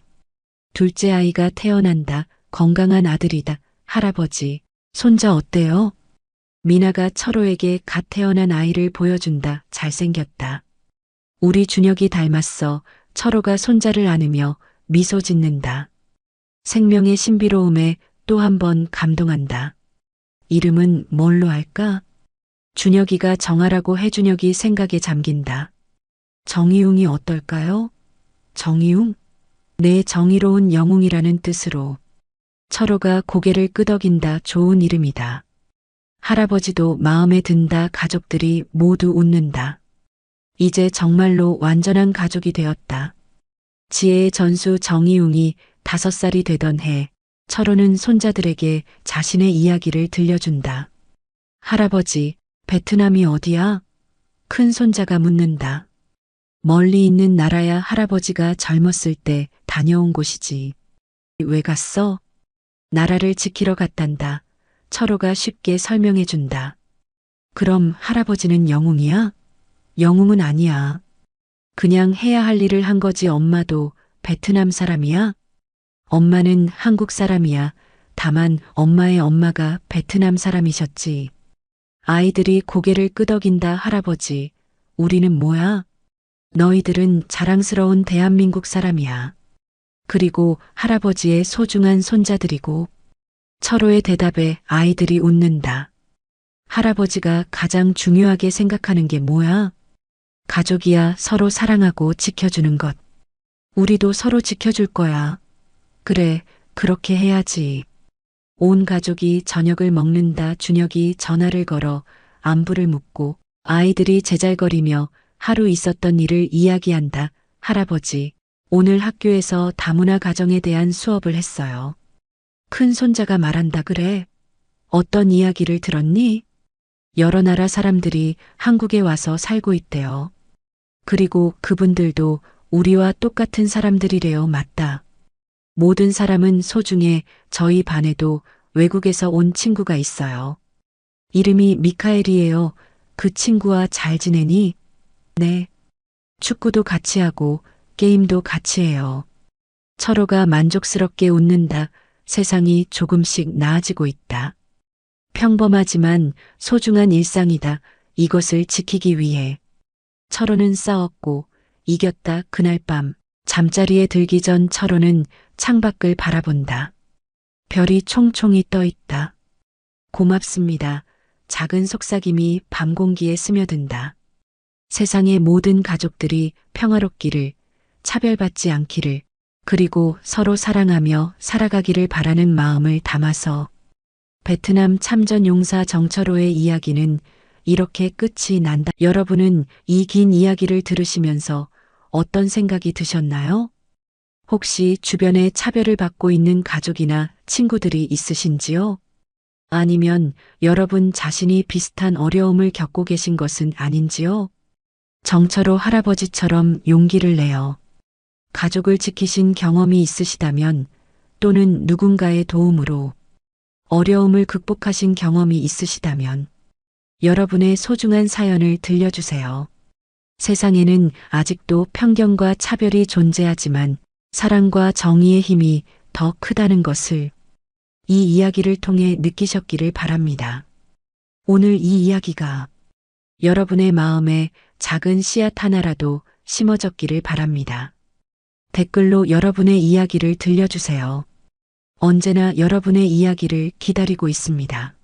둘째 아이가 태어난다. 건강한 아들이다. 할아버지, 손자 어때요? 미나가 철호에게 갓 태어난 아이를 보여준다. 잘생겼다. 우리 준혁이 닮았어. 철호가 손자를 안으며 미소 짓는다. 생명의 신비로움에 또 한 번 감동한다. 이름은 뭘로 할까? 준혁이가 정하라고 해. 준혁이 생각에 잠긴다. 정희웅이 어떨까요? 정희웅? 내 정의로운 영웅이라는 뜻으로. 철호가 고개를 끄덕인다. 좋은 이름이다. 할아버지도 마음에 든다. 가족들이 모두 웃는다. 이제 정말로 완전한 가족이 되었다. 지혜의 전수 정희웅이 5살이 되던 해, 철호는 손자들에게 자신의 이야기를 들려준다. 할아버지, 베트남이 어디야? 큰 손자가 묻는다. 멀리 있는 나라야. 할아버지가 젊었을 때 다녀온 곳이지. 왜 갔어? 나라를 지키러 갔단다. 철호가 쉽게 설명해 준다. 그럼 할아버지는 영웅이야? 영웅은 아니야. 그냥 해야 할 일을 한 거지. 엄마도 베트남 사람이야? 엄마는 한국 사람이야. 다만 엄마의 엄마가 베트남 사람이셨지. 아이들이 고개를 끄덕인다. 할아버지, 우리는 뭐야? 너희들은 자랑스러운 대한민국 사람이야. 그리고 할아버지의 소중한 손자들이고. 철호의 대답에 아이들이 웃는다. 할아버지가 가장 중요하게 생각하는 게 뭐야? 가족이야. 서로 사랑하고 지켜주는 것. 우리도 서로 지켜줄 거야. 그래, 그렇게 해야지. 온 가족이 저녁을 먹는다. 준혁이 전화를 걸어 안부를 묻고 아이들이 제잘거리며 하루 있었던 일을 이야기한다. 할아버지, 오늘 학교에서 다문화 가정에 대한 수업을 했어요. 큰 손자가 말한다. 그래? 어떤 이야기를 들었니? 여러 나라 사람들이 한국에 와서 살고 있대요. 그리고 그분들도 우리와 똑같은 사람들이래요. 맞다. 모든 사람은 소중해. 저희 반에도 외국에서 온 친구가 있어요. 이름이 미카엘이에요. 그 친구와 잘 지내니? 네. 축구도 같이 하고 게임도 같이 해요. 철호가 만족스럽게 웃는다. 세상이 조금씩 나아지고 있다. 평범하지만 소중한 일상이다. 이것을 지키기 위해. 철호는 싸웠고 이겼다. 그날 밤 잠자리에 들기 전 철호는 창밖을 바라본다. 별이 총총히 떠 있다. 고맙습니다. 작은 속삭임이 밤 공기에 스며든다. 세상의 모든 가족들이 평화롭기를, 차별받지 않기를, 그리고 서로 사랑하며 살아가기를 바라는 마음을 담아서. 베트남 참전 용사 정철호의 이야기는 이렇게 끝이 난다. 여러분은 이 긴 이야기를 들으시면서 어떤 생각이 드셨나요? 혹시 주변에 차별을 받고 있는 가족이나 친구들이 있으신지요? 아니면 여러분 자신이 비슷한 어려움을 겪고 계신 것은 아닌지요? 정철호 할아버지처럼 용기를 내어 가족을 지키신 경험이 있으시다면 또는 누군가의 도움으로 어려움을 극복하신 경험이 있으시다면 여러분의 소중한 사연을 들려주세요. 세상에는 아직도 편견과 차별이 존재하지만 사랑과 정의의 힘이 더 크다는 것을 이 이야기를 통해 느끼셨기를 바랍니다. 오늘 이 이야기가 여러분의 마음에 작은 씨앗 하나라도 심어졌기를 바랍니다. 댓글로 여러분의 이야기를 들려주세요. 언제나 여러분의 이야기를 기다리고 있습니다.